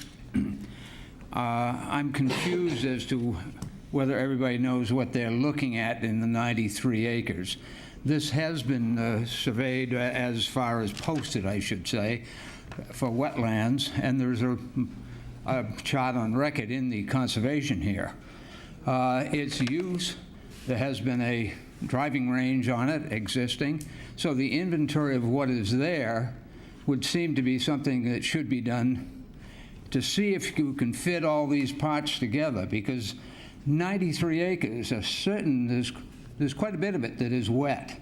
Speaker 18: I'm confused as to whether everybody knows what they're looking at in the 93 acres. This has been surveyed as far as posted, I should say, for wetlands, and there's a chart on record in the conservation here. Its use, there has been a driving range on it existing, so the inventory of what is there would seem to be something that should be done to see if you can fit all these parts together, because 93 acres are certain, there's quite a bit of it that is wet.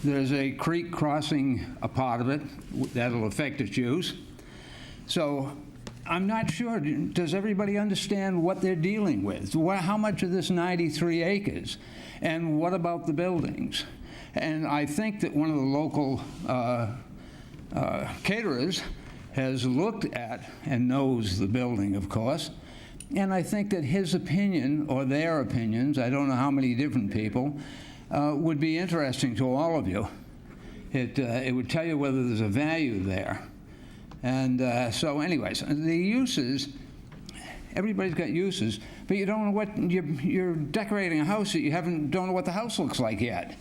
Speaker 18: There's a creek crossing a part of it that'll affect its use. So I'm not sure, does everybody understand what they're dealing with? How much of this 93 acres? And what about the buildings? And I think that one of the local caterers has looked at and knows the building, of course, and I think that his opinion, or their opinions, I don't know how many different people, would be interesting to all of you. It would tell you whether there's a value there. And so anyways, the uses, everybody's got uses, but you don't know what, you're decorating a house that you don't know what the house looks like yet.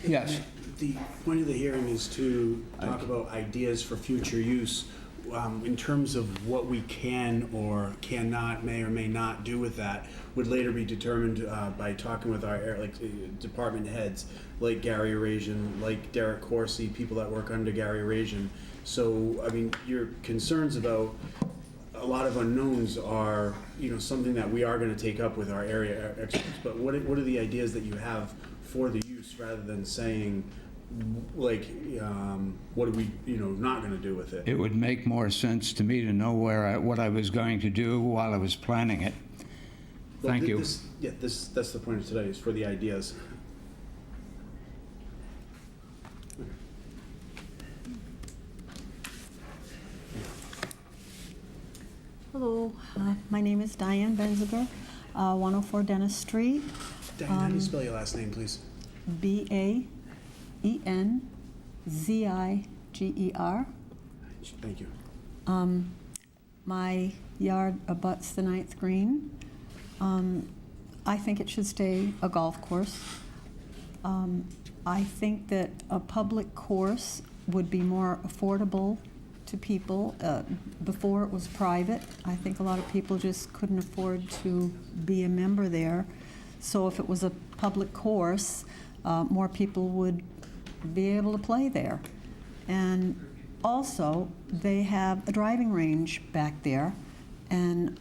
Speaker 18: Yes.
Speaker 4: The point of the hearing is to talk about ideas for future use in terms of what we can or cannot, may or may not do with that would later be determined by talking with our department heads like Gary Arasian, like Derek Corsi, people that work under Gary Arasian. So, I mean, your concerns about a lot of unknowns are, something that we are going to take up with our area experts. But what are the ideas that you have for the use, rather than saying, what are we, not going to do with it?
Speaker 18: It would make more sense to me to know what I was going to do while I was planning it.
Speaker 4: Well,
Speaker 18: Thank you.
Speaker 4: That's the point of today, is for the ideas.
Speaker 19: Hello, my name is Diane Benziger, 104 Dennis Street.
Speaker 4: Diane, how do you spell your last name, please?
Speaker 19: B-A-E-N-Z-I-G-E-R.
Speaker 4: Thank you.
Speaker 19: My yard abuts the 9th green. I think it should stay a golf course. I think that a public course would be more affordable to people. Before it was private. I think a lot of people just couldn't afford to be a member there. So if it was a public course, more people would be able to play there. And also, they have a driving range back there, and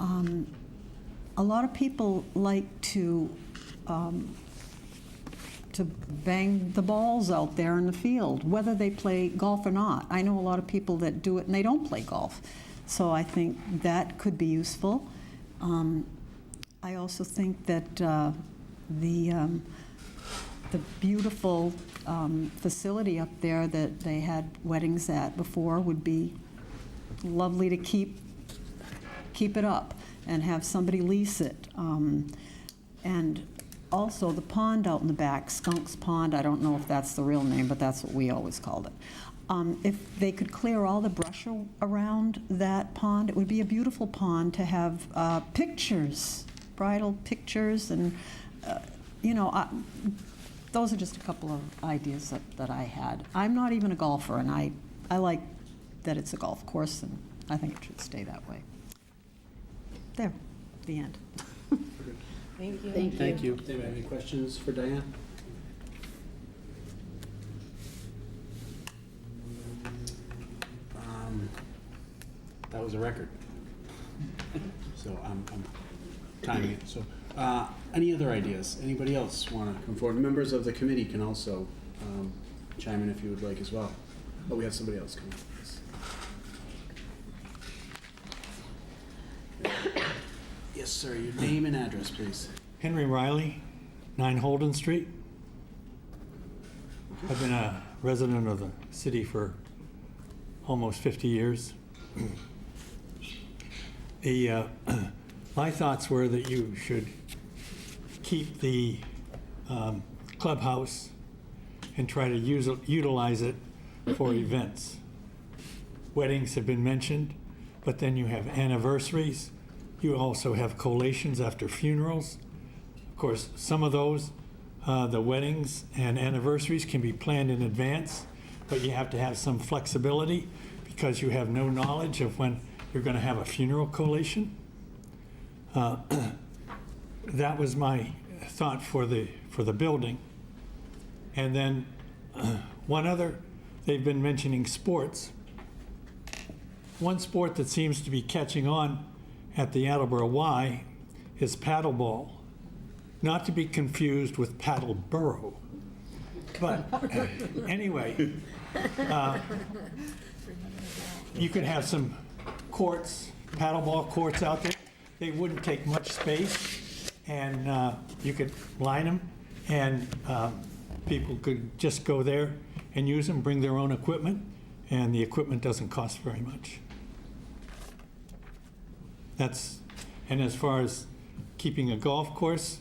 Speaker 19: a lot of people like to bang the balls out there in the field, whether they play golf or not. I know a lot of people that do it and they don't play golf. So I think that could be useful. I also think that the beautiful facility up there that they had weddings at before would be lovely to keep it up and have somebody lease it. And also the pond out in the back, Skunk's Pond, I don't know if that's the real name, but that's what we always called it. If they could clear all the brush around that pond, it would be a beautiful pond to have pictures, bridal pictures, and those are just a couple of ideas that I had. I'm not even a golfer, and I like that it's a golf course, and I think it should stay that way. There, the end.
Speaker 14: Thank you.
Speaker 4: Thank you. Anybody have any questions for Diane? That was a record. So I'm timing it. So any other ideas? Anybody else want to come forward? Members of the committee can also chime in if you would like as well. Oh, we have somebody else coming. Yes, sir. Your name and address, please.
Speaker 20: Henry Riley, 9 Holden Street. I've been a resident of the city for almost 50 years. My thoughts were that you should keep the clubhouse and try to utilize it for events. Weddings have been mentioned, but then you have anniversaries. You also have collations after funerals. Of course, some of those, the weddings and anniversaries can be planned in advance, but you have to have some flexibility because you have no knowledge of when you're going to have a funeral collation. That was my thought for the building. And then one other, they've been mentioning sports. One sport that seems to be catching on at the Attleboro Y is paddleball, not to be confused with Attleboro. But anyway, you could have some courts, paddleball courts out there. They wouldn't take much space, and you could line them, and people could just go there and use them, bring their own equipment, and the equipment doesn't cost very much. And as far as keeping a golf course,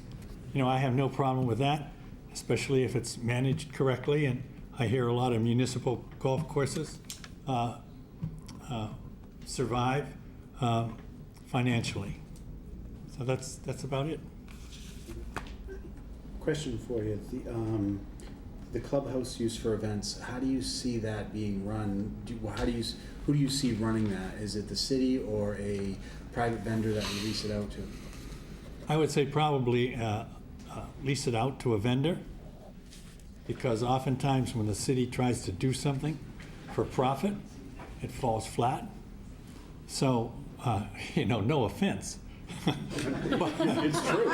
Speaker 20: I have no problem with that, especially if it's managed correctly, and I hear a lot of municipal golf courses survive financially. So that's about it.
Speaker 4: Question for you. The clubhouse used for events, how do you see that being run? Who do you see running that? Is it the city or a private vendor that we lease it out to?
Speaker 20: I would say probably lease it out to a vendor, because oftentimes when the city tries to do something for profit, it falls flat. So, no offense.
Speaker 4: It's true.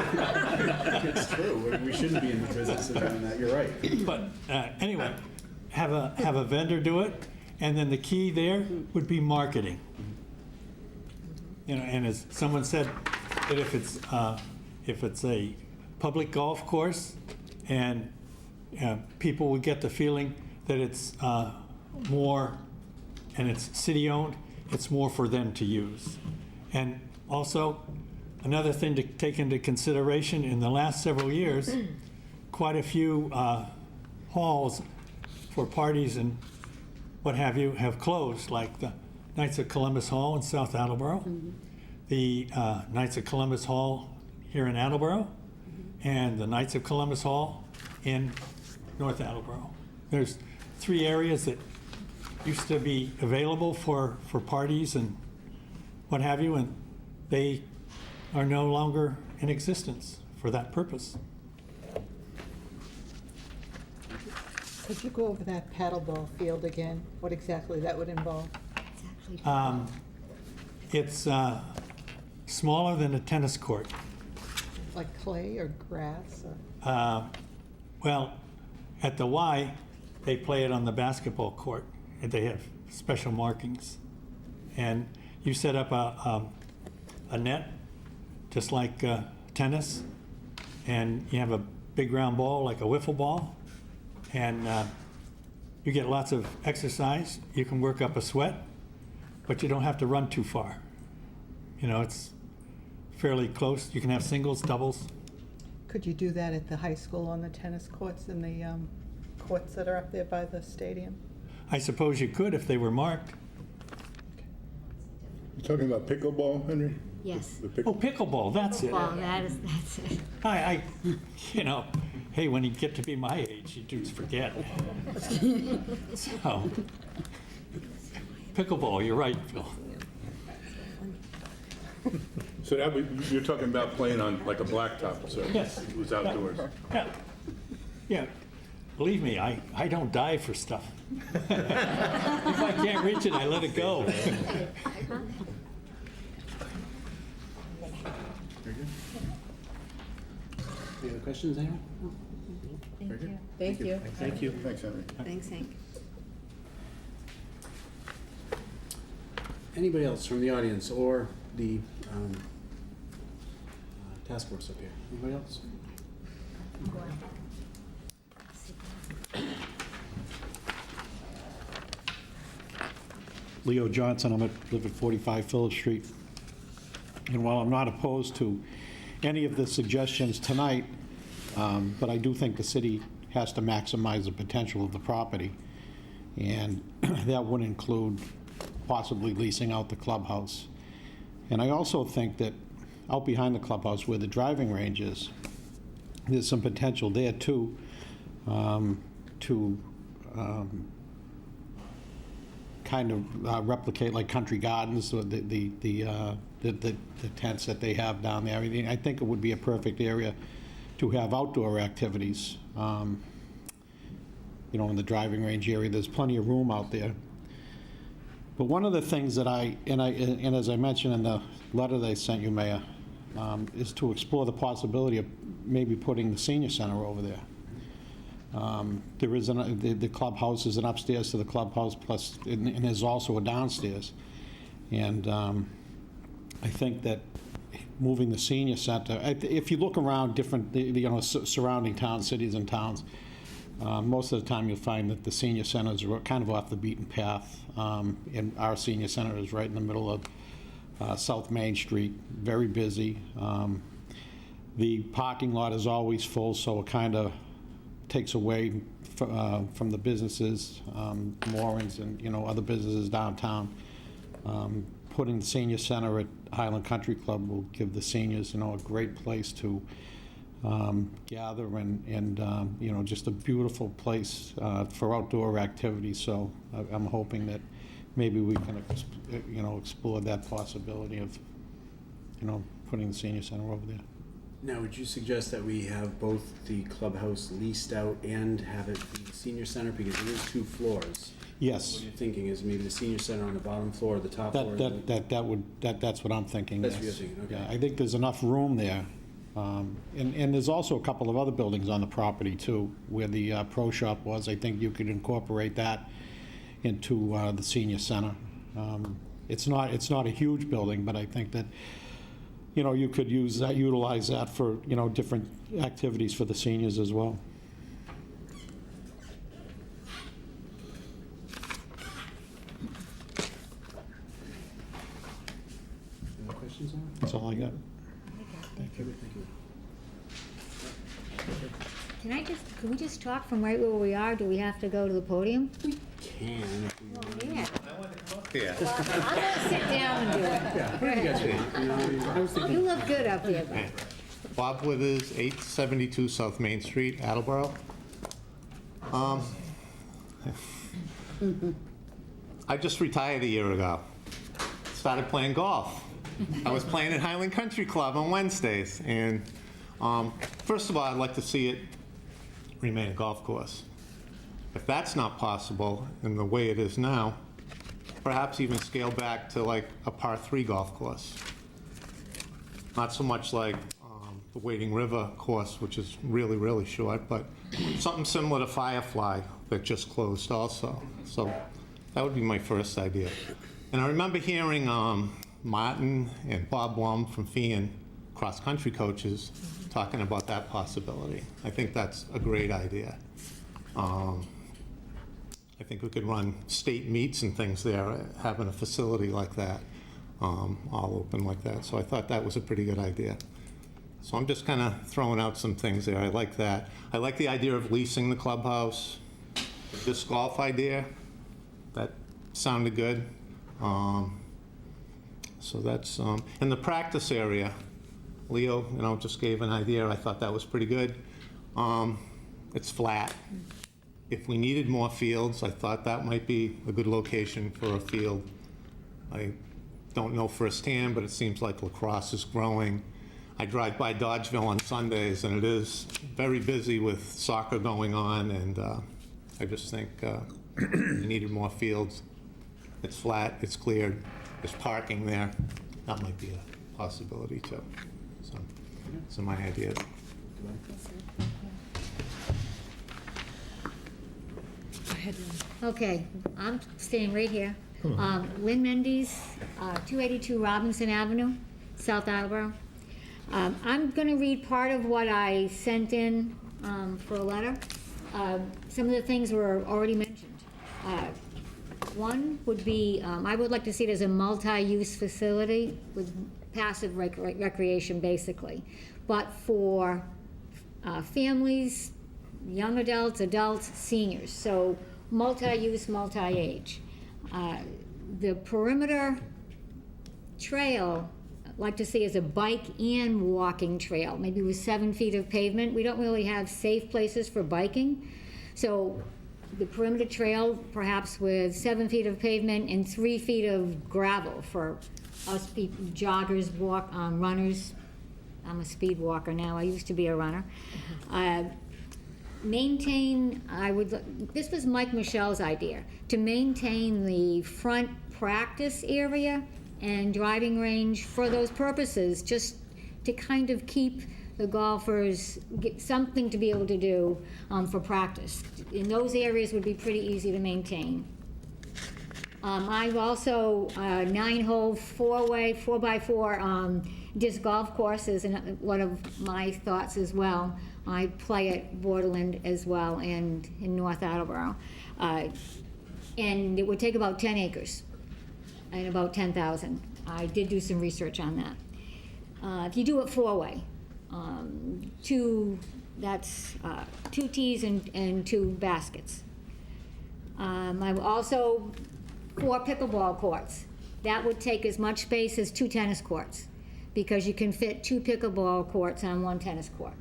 Speaker 4: It's true. We shouldn't be in the business of doing that. You're right.
Speaker 20: But anyway, have a vendor do it, and then the key there would be marketing. And as someone said, that if it's a public golf course, and people would get the feeling that it's more, and it's city-owned, it's more for them to use. And also, another thing to take into consideration, in the last several years, quite a few halls for parties and what have you have closed, like the Knights of Columbus Hall in South Attleboro, the Knights of Columbus Hall here in Attleboro, and the Knights of Columbus Hall in North Attleboro. There's 3 areas that used to be available for parties and what have you, and they are no longer in existence for that purpose.
Speaker 2: Could you go over that paddleball field again? What exactly that would involve?
Speaker 20: It's smaller than a tennis court.
Speaker 2: Like clay or grass? Or?
Speaker 20: Well, at the Y, they play it on the basketball court, and they have special markings. And you set up a net, just like tennis, and you have a big round ball like a wiffle ball, and you get lots of exercise. You can work up a sweat, but you don't have to run too far. It's fairly close. You can have singles, doubles.
Speaker 2: Could you do that at the high school on the tennis courts and the courts that are up there by the stadium?
Speaker 20: I suppose you could if they were marked.
Speaker 3: You talking about pickleball, Henry?
Speaker 10: Yes.
Speaker 3: The
Speaker 20: Oh, pickleball, that's it.
Speaker 10: Well, that's it.
Speaker 20: hey, when you get to be my age, you just forget. So, pickleball, you're right, Phil.
Speaker 3: So that you're talking about playing on like a blacktop, so
Speaker 20: Yes.
Speaker 3: it was outdoors.
Speaker 20: Yeah, yeah. Believe me, I don't die for stuff. If I can't reach it, I let it go.
Speaker 4: Any other questions, anyone?
Speaker 10: Thank you.
Speaker 9: Thank you.
Speaker 4: Thank you.
Speaker 3: Thanks, Henry.
Speaker 19: Thanks, Hank.
Speaker 4: Anybody else from the audience or the task force up here? Anybody else?
Speaker 13: Leo Johnson, live at 45 Phillip Street. And while I'm not opposed to any of the suggestions tonight, but I do think the city has to maximize the potential of the property. And that would include possibly leasing out the clubhouse. And I also think that out behind the clubhouse where the driving range is, there's some potential there too, to kind of replicate like Country Gardens, or the tents that they have down there. I mean, I think it would be a perfect area to have outdoor activities. You know, in the driving range area, there's plenty of room out there. But one of the things that and as I mentioned in the letter they sent you, Mayor, is to explore the possibility of maybe putting the senior center over there. There is the clubhouse is an upstairs to the clubhouse, plus, and there's also a downstairs. And I think that moving the senior center, if you look around different, surrounding towns, cities and towns, most of the time you'll find that the senior centers are kind of off the beaten path. And our senior center is right in the middle of South Main Street, very busy. The parking lot is always full, so it kind of takes away from the businesses, moorings and, other businesses downtown. Putting the senior center at Highland Country Club will give the seniors, a great place to gather and just a beautiful place for outdoor activities. So I'm hoping that maybe we can, explore that possibility of, putting the senior center over there.
Speaker 4: Now, would you suggest that we have both the clubhouse leased out and have it be the senior center, because there is 2 floors?
Speaker 13: Yes.
Speaker 4: What you're thinking is maybe the senior center on the bottom floor or the top floor?
Speaker 13: That's what I'm thinking.
Speaker 4: That's
Speaker 13: yes.
Speaker 4: what you're thinking, okay.
Speaker 13: Yeah, I think there's enough room there. And there's also a couple of other buildings on the property too, where the pro shop was. I think you could incorporate that into the senior center. It's not a huge building, but I think that, you could utilize that for, different activities for the seniors as well.
Speaker 4: Any questions on it?
Speaker 13: That's all I got.
Speaker 4: Thank you.
Speaker 10: Can we just talk from right where we are? Do we have to go to the podium?
Speaker 4: Can.
Speaker 10: Yeah.
Speaker 8: Yeah.
Speaker 10: Well, I'm gonna sit down and do it. Go ahead. You look good up here.
Speaker 8: Bob Withers, 872 South Main Street, Attleboro. I just retired a year ago. Started playing golf. I was playing at Highland Country Club on Wednesdays, and first of all, I'd like to see it remain a golf course. If that's not possible in the way it is now, perhaps even scale back to like a par 3 golf course. Not so much like the Wading River course, which is really, really short, but something similar to Firefly that just closed also. So that would be my first idea. And I remember hearing Martin and Bob Blum from Fian, cross-country coaches, talking about that possibility. I think that's a great idea. I think we could run state meets and things there, having a facility like that, all open like that. So I thought that was a pretty good idea. So I'm just kind of throwing out some things there. I like that. I like the idea of leasing the clubhouse. This golf idea, that sounded good. So that's, in the practice area, Leo, just gave an idea. I thought that was pretty good. It's flat. If we needed more fields, I thought that might be a good location for a field. I don't know firsthand, but it seems like lacrosse is growing. I drive by Dodgeville on Sundays, and it is very busy with soccer going on, and I just think we needed more fields. It's flat, it's cleared, there's parking there. That might be a possibility, too. So my ideas.
Speaker 10: Okay, I'm staying right here. Lynn Mendes, 282 Robinson Avenue, South Attleboro. I'm going to read part of what I sent in for a letter. Some of the things were already mentioned. One would be, I would like to see it as a multi-use facility with passive recreation, basically. But for families, young adults, seniors. So multi-use, multi-age. The perimeter trail, I'd like to see as a bike and walking trail, maybe with 7 feet of pavement. We don't really have safe places for biking. So the perimeter trail, perhaps with 7 feet of pavement and 3 feet of gravel for us joggers, runners. I'm a speed walker now. I used to be a runner. Maintain, this was Mike Michelle's idea, to maintain the front practice area and driving range for those purposes, just to kind of keep the golfers get something to be able to do for practice. In those areas would be pretty easy to maintain. I've also 9-hole, 4x4 disc golf course is one of my thoughts as well. I play at Borderland as well and in North Attleboro. And it would take about 10 acres and about 10,000. I did do some research on that. If you do it 4-way, that's 2 tees and 2 baskets. I've also 4 pickleball courts. That would take as much space as 2 tennis courts, because you can fit 2 pickleball courts on 1 tennis court.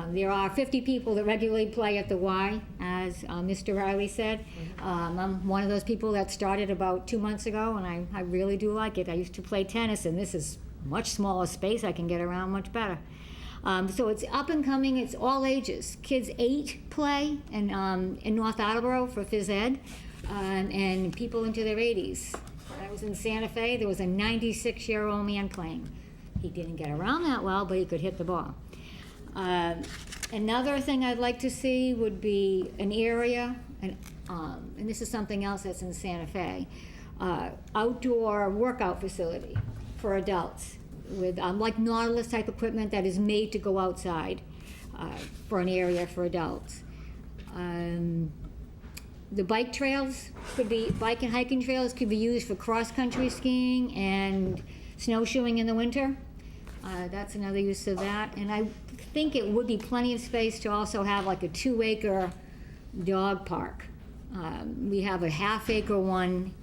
Speaker 10: There are 50 people that regularly play at the Y, as Mr. Riley said. I'm one of those people that started about 2 months ago, and I really do like it. I used to play tennis, and this is much smaller space. I can get around much better. So it's up and coming. It's all ages. Kids 8 play in North Attleboro for phys ed, and people into their 80s. I was in Santa Fe. There was a 96-year-old man playing. He didn't get around that well, but he could hit the ball. Another thing I'd like to see would be an area, and this is something else that's in Santa Fe, outdoor workout facility for adults with like Nautilus type equipment that is made to go outside for an area for adults. The bike trails could be, bike and hiking trails could be used for cross-country skiing and snowshoeing in the winter. That's another use of that. And I think it would be plenty of space to also have like a 2-acre dog park. We have a half-acre one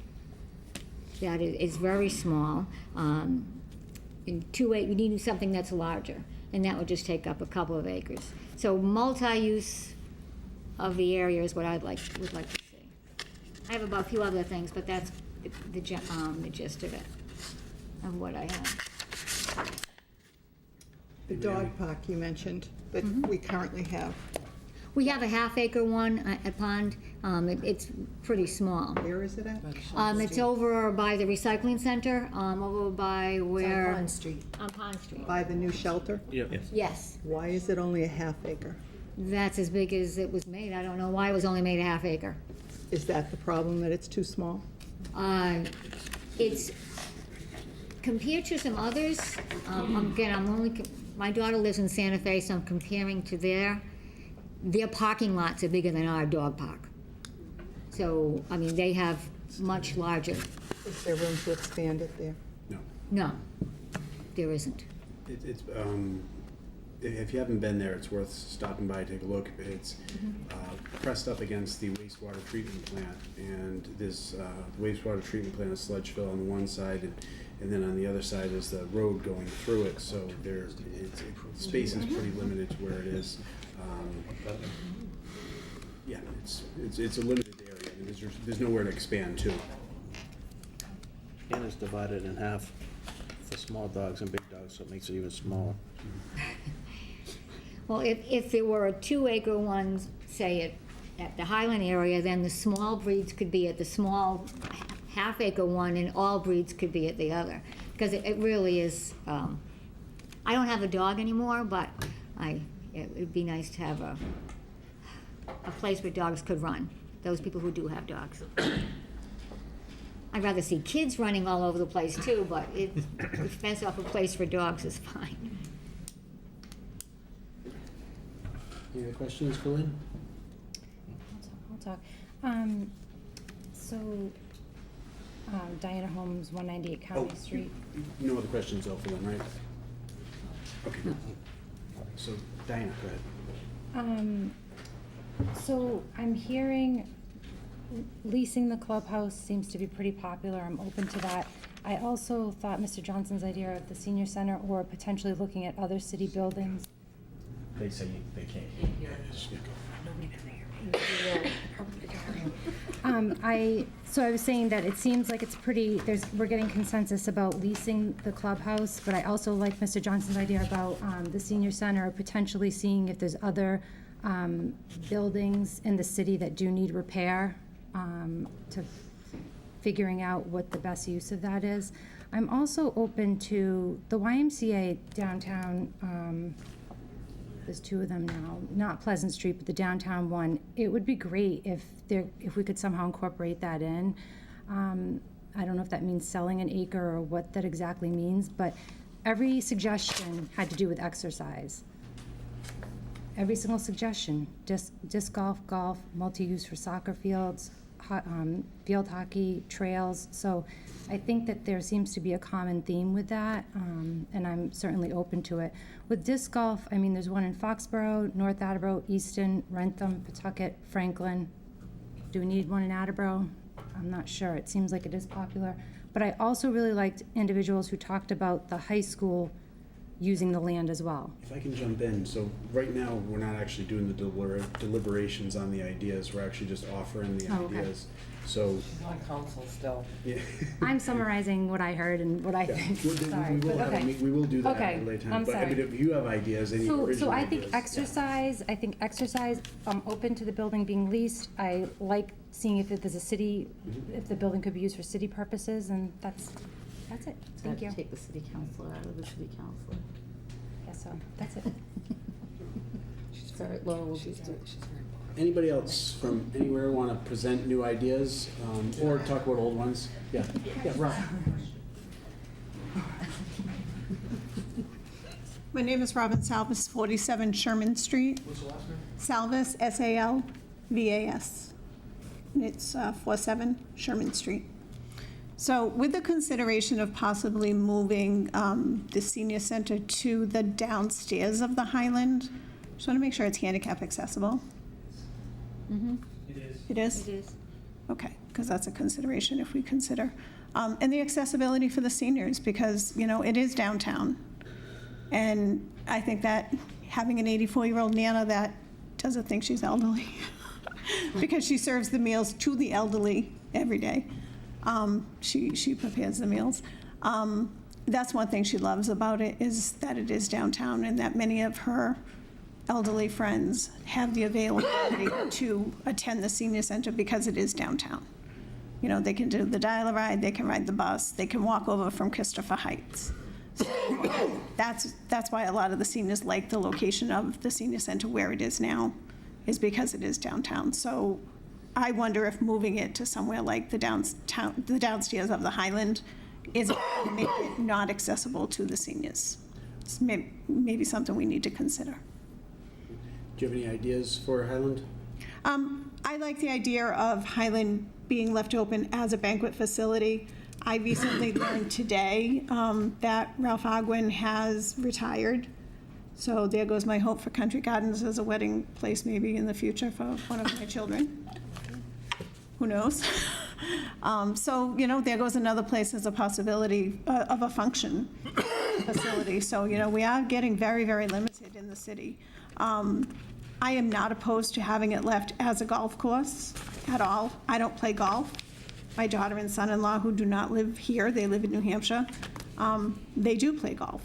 Speaker 10: that is very small. In 2-acre, we need something that's larger, and that would just take up a couple of acres. So multi-use of the area is what would like to see. I have about a few other things, but that's the gist of it, of what I have.
Speaker 2: The dog park you mentioned, that we currently have.
Speaker 10: We have a half-acre one at Pond. It's pretty small.
Speaker 2: Where is it at?
Speaker 10: It's over by the recycling center, over by where?
Speaker 19: on Pond Street.
Speaker 10: On Pond Street.
Speaker 2: By the new shelter?
Speaker 10: Yes.
Speaker 2: Why is it only a half acre?
Speaker 10: That's as big as it was made. I don't know why it was only made a half acre.
Speaker 2: Is that the problem, that it's too small?
Speaker 10: It's, compared to some others, again, my daughter lives in Santa Fe, so I'm comparing to their parking lots are bigger than our dog park. So, I mean, they have much larger.
Speaker 2: Is there room to expand it there?
Speaker 10: No, there isn't.
Speaker 4: It's if you haven't been there, it's worth stopping by, take a look. It's pressed up against the wastewater treatment plant, and this the wastewater treatment plant is Sledgeville on one side, and then on the other side is the road going through it. So space is pretty limited to where it is. Yeah, it's a limited area. I mean, there's nowhere to expand to.
Speaker 1: And it's divided in half for small dogs and big dogs, so it makes it even smaller.
Speaker 10: Well, if there were a 2-acre one, say at the Highland area, then the small breeds could be at the small half-acre one, and all breeds could be at the other. Because it really is, I don't have a dog anymore, but it would be nice to have a place where dogs could run, those people who do have dogs. I'd rather see kids running all over the place too, but to fence off a place for dogs is fine.
Speaker 4: Any other questions for Lynn?
Speaker 21: I'll talk. So, Diana Holmes, 198 County Street.
Speaker 4: No other questions though for Lynn, right? Okay. So, Diana, go ahead.
Speaker 21: So I'm hearing leasing the clubhouse seems to be pretty popular. I'm open to that. I also thought Mr. Johnson's idea of the senior center or potentially looking at other city buildings.
Speaker 6: They say they can't.
Speaker 21: So I was saying that it seems like it's pretty, we're getting consensus about leasing the clubhouse, but I also like Mr. Johnson's idea about the senior center, potentially seeing if there's other buildings in the city that do need repair, to figuring out what the best use of that is. I'm also open to the YMCA downtown, there's 2 of them now, not Pleasant Street, but the downtown one. It would be great if we could somehow incorporate that in. I don't know if that means selling an acre or what that exactly means, but every suggestion had to do with exercise. Every single suggestion, disc golf, multi-use for soccer fields, field hockey, trails. So I think that there seems to be a common theme with that, and I'm certainly open to it. With disc golf, I mean, there's one in Foxborough, North Attleboro, Easton, Rentham, Pawtucket, Franklin. Do we need one in Attleboro? I'm not sure. It seems like it is popular. But I also really liked individuals who talked about the high school using the land as well.
Speaker 4: If I can jump in, so right now, we're not actually doing the deliberations on the ideas, we're actually just offering the
Speaker 21: Oh, okay.
Speaker 4: ideas. So,
Speaker 9: She's on council still.
Speaker 4: yeah.
Speaker 21: I'm summarizing what I heard and what I think. Sorry,
Speaker 4: We will
Speaker 21: but
Speaker 4: have a
Speaker 21: okay.
Speaker 4: we will do that
Speaker 21: Okay,
Speaker 4: at a later time.
Speaker 21: I'm
Speaker 4: But I
Speaker 21: sorry.
Speaker 4: mean, if you have ideas, any original ideas.
Speaker 21: So I think exercise, I'm open to the building being leased. I like seeing if there's a city, if the building could be used for city purposes, and that's it. Thank you.
Speaker 2: Take the city councilor out of the city councilor.
Speaker 21: Yes, so, that's it.
Speaker 2: Sorry, Laura will be.
Speaker 4: Anybody else from anywhere want to present new ideas, or talk about old ones? Yeah, Rob.
Speaker 22: My name is Robin Salvis, 47 Sherman Street.
Speaker 4: What's the last name?
Speaker 22: Salvis, S-A-L-V-A-S. And it's 47 Sherman Street. So with the consideration of possibly moving the senior center to the downstairs of the Highland, just want to make sure it's handicap accessible.
Speaker 21: It is.
Speaker 22: It is?
Speaker 21: It is.
Speaker 22: Okay, because that's a consideration if we consider. And the accessibility for the seniors, because, you know, it is downtown. And I think that having an 84-year-old Nana that doesn't think she's elderly, because she serves the meals to the elderly every day. She prepares the meals. That's one thing she loves about it, is that it is downtown and that many of her elderly friends have the availability to attend the senior center because it is downtown. You know, they can do the dial-a-ride, they can ride the bus, they can walk over from Christopher Heights. So that's why a lot of the seniors like the location of the senior center where it is now, is because it is downtown. So I wonder if moving it to somewhere like the downstairs of the Highland is make it not accessible to the seniors. It's maybe something we need to consider.
Speaker 4: Do you have any ideas for Highland?
Speaker 22: I like the idea of Highland being left open as a banquet facility. I recently learned today that Ralph Ogwin has retired. So there goes my hope for Country Gardens as a wedding place maybe in the future for one of my children. Who knows? So, you know, there goes another place as a possibility of a function facility. So, you know, we are getting very, very limited in the city. I am not opposed to having it left as a golf course at all. I don't play golf. My daughter and son-in-law, who do not live here, they live in New Hampshire, they do play golf.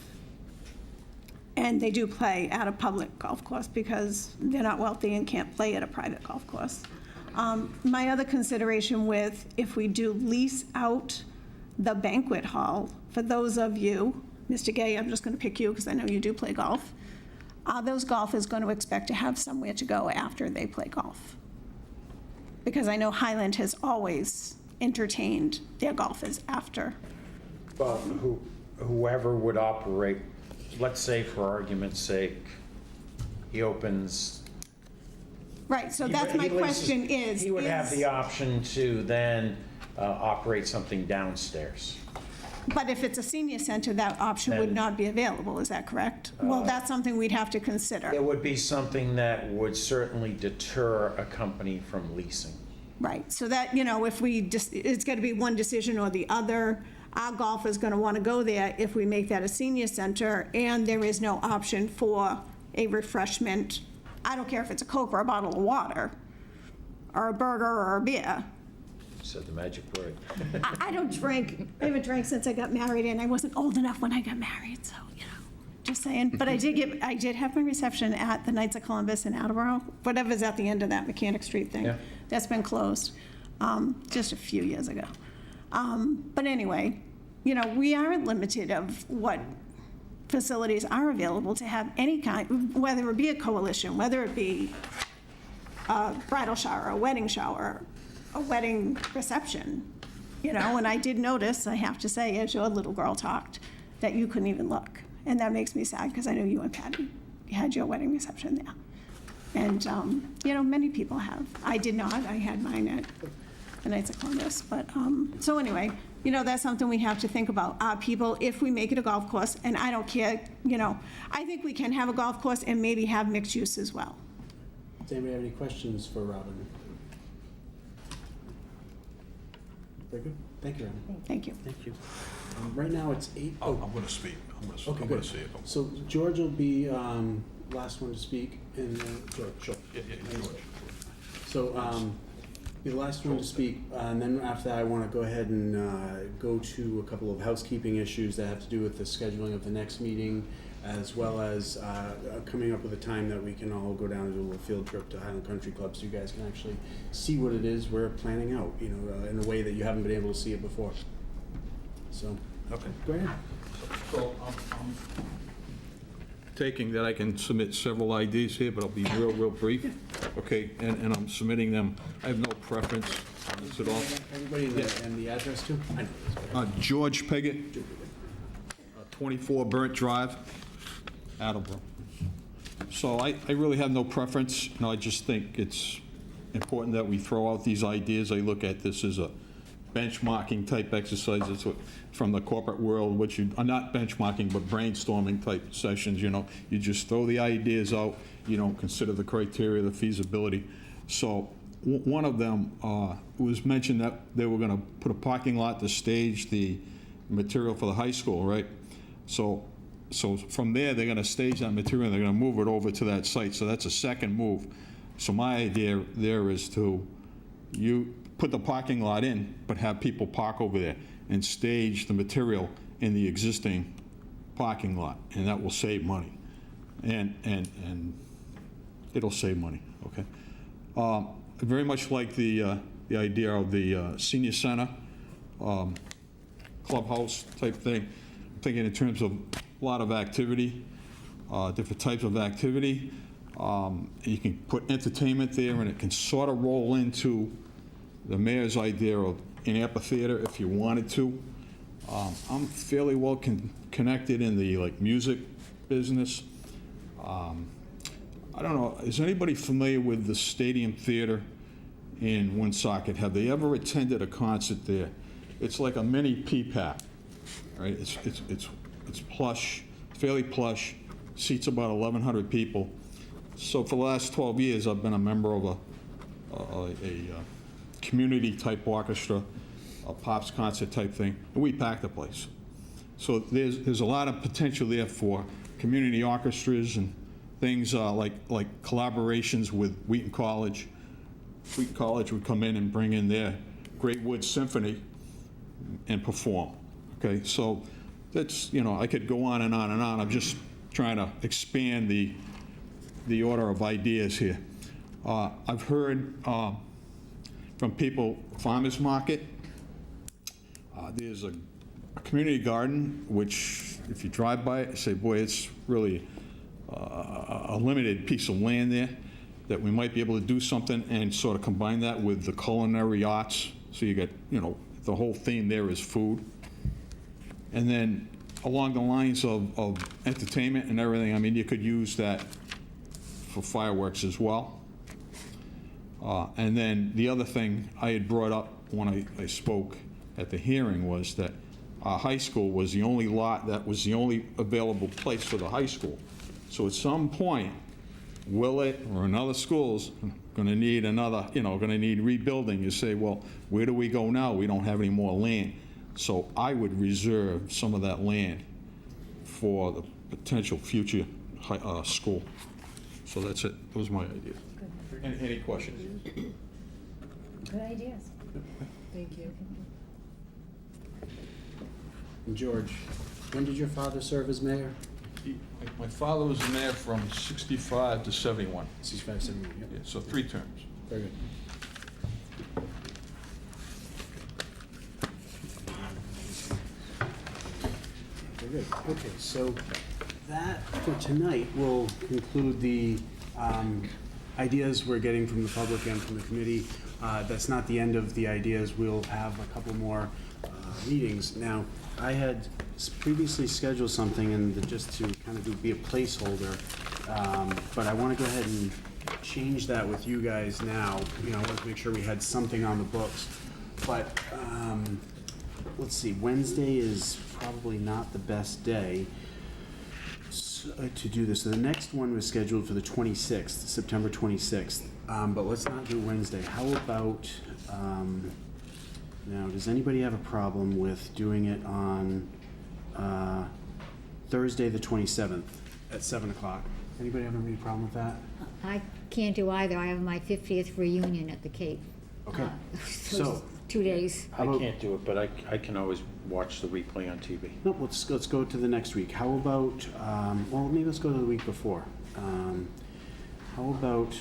Speaker 22: And they do play at a public golf course because they're not wealthy and can't play at a private golf course. My other consideration with, if we do lease out the banquet hall, for those of you, Mr. Gay, I'm just going to pick you because I know you do play golf, those golfers going to expect to have somewhere to go after they play golf. Because I know Highland has always entertained their golfers after.
Speaker 6: Well, whoever would operate, let's say for argument's sake, he opens.
Speaker 22: Right, so that's my question is.
Speaker 6: He would have the option to then operate something downstairs.
Speaker 22: But if it's a senior center, that option would not be available, is that correct? Well, that's something we'd have to consider.
Speaker 6: It would be something that would certainly deter a company from leasing.
Speaker 22: Right, so that, if we just, it's going to be one decision or the other. Our golf is going to want to go there if we make that a senior center, and there is no option for a refreshment. I don't care if it's a Coke or a bottle of water, or a burger or a beer.
Speaker 6: Said the magic word.
Speaker 22: I don't drink. I haven't drank since I got married, and I wasn't old enough when I got married, so, just saying. But I did have my reception at the Knights of Columbus in Attleboro, whatever's at the end of that Mechanic Street thing.
Speaker 6: Yeah.
Speaker 22: That's been closed just a few years ago. But anyway, we are limited of what facilities are available to have any kind, whether it be a coalition, whether it be a bridal shower, a wedding reception, and I did notice, I have to say, as your little girl talked, that you couldn't even look. And that makes me sad because I know you and Patty had your wedding reception there. And, many people have. I did not. I had mine at the Knights of Columbus. But, so anyway, that's something we have to think about. People, if we make it a golf course, and I don't care, I think we can have a golf course and maybe have mixed use as well.
Speaker 4: Does anybody have any questions for Robin? Very good. Thank you, Robin.
Speaker 22: Thank you.
Speaker 4: Thank you. Right now, it's 8.
Speaker 7: I'm going to speak. I'm going to say it.
Speaker 4: So George will be last one to speak, and George, sure.
Speaker 7: Yeah, George.
Speaker 4: So be the last one to speak, and then after that, I want to go ahead and go to a couple of housekeeping issues that have to do with the scheduling of the next meeting, as well as coming up with a time that we can all go down and do a little field trip to Highland Country Club, so you guys can actually see what it is we're planning out, in a way that you haven't been able to see it before. So,
Speaker 7: Okay.
Speaker 4: Go ahead.
Speaker 7: So I'm taking that I can submit several ideas here, but I'll be real brief. Okay, and I'm submitting them. I have no preference on this at all.
Speaker 4: Everybody and the address too? I know.
Speaker 7: George Peggott, 24 Burnt Drive, Attleboro. So I really have no preference. I just think it's important that we throw out these ideas. I look at this as a benchmarking type exercise. That's what, from the corporate world, which you are not benchmarking, but brainstorming type sessions, you just throw the ideas out, consider the criteria, the feasibility. So one of them was mentioned that they were going to put a parking lot to stage the material for the high school, right? So from there, they're going to stage that material and they're going to move it over to that site. So that's a second move. So my idea there is to put the parking lot in, but have people park over there and stage the material in the existing parking lot, and that will save money. And it'll save money, okay? I very much like the idea of the senior center, clubhouse type thing. I'm thinking in terms of a lot of activity, different types of activity. You can put entertainment there, and it can sort of roll into the mayor's idea of an amphitheater if you wanted to. I'm fairly well connected in the music business. I don't know, is anybody familiar with the Stadium Theater in Woonsocket? Have they ever attended a concert there? It's like a mini PPAP, right? It's plush, fairly plush, seats about 1,100 people. So for the last 12 years, I've been a member of a community type orchestra, a pops concert type thing, and we pack the place. So there's a lot of potential there for community orchestras and things like collaborations with Wheaton College. Wheaton College would come in and bring in their Great Woods Symphony and perform. Okay, so that's, I could go on and on and on. I'm just trying to expand the order of ideas here. I've heard from people, farmers market. There's a community garden, which if you drive by it, you say, boy, it's really a limited piece of land there, that we might be able to do something and sort of combine that with the culinary arts. So you get, the whole theme there is food. And then along the lines of entertainment and everything, I mean, you could use that for fireworks as well. And then the other thing I had brought up when I spoke at the hearing was that our high school was the only lot that was the only available place for the high school. So at some point, Willett or another school's going to need another, going to need rebuilding. You say, well, where do we go now? We don't have any more land. So I would reserve some of that land for the potential future school. So that's it. Those are my ideas. Any questions?
Speaker 21: Good ideas.
Speaker 2: Thank you.
Speaker 4: George, when did your father serve as mayor?
Speaker 7: My father was the mayor from 65 to 71.
Speaker 4: 65, 71, yep.
Speaker 7: Yeah, so 3 terms.
Speaker 4: Very good. Very good. Okay, so that for tonight will conclude the ideas we're getting from the public and from the committee. That's not the end of the ideas. We'll have a couple more meetings. Now, I had previously scheduled something, and just to kind of be a placeholder, but I want to go ahead and change that with you guys now. I want to make sure we had something on the books. But let's see, Wednesday is probably not the best day to do this. So the next one was scheduled for the 26th, September 26th. But let's not do Wednesday. How about, now, does anybody have a problem with doing it on Thursday the 27th at 7 o'clock? Anybody have any problem with that?
Speaker 10: I can't do either. I have my 50th reunion at the Cape.
Speaker 4: Okay.
Speaker 10: So 2 days.
Speaker 6: I can't do it, but I can always watch the replay on TV.
Speaker 4: No, let's go to the next week. How about, well, maybe let's go to the week before. How about,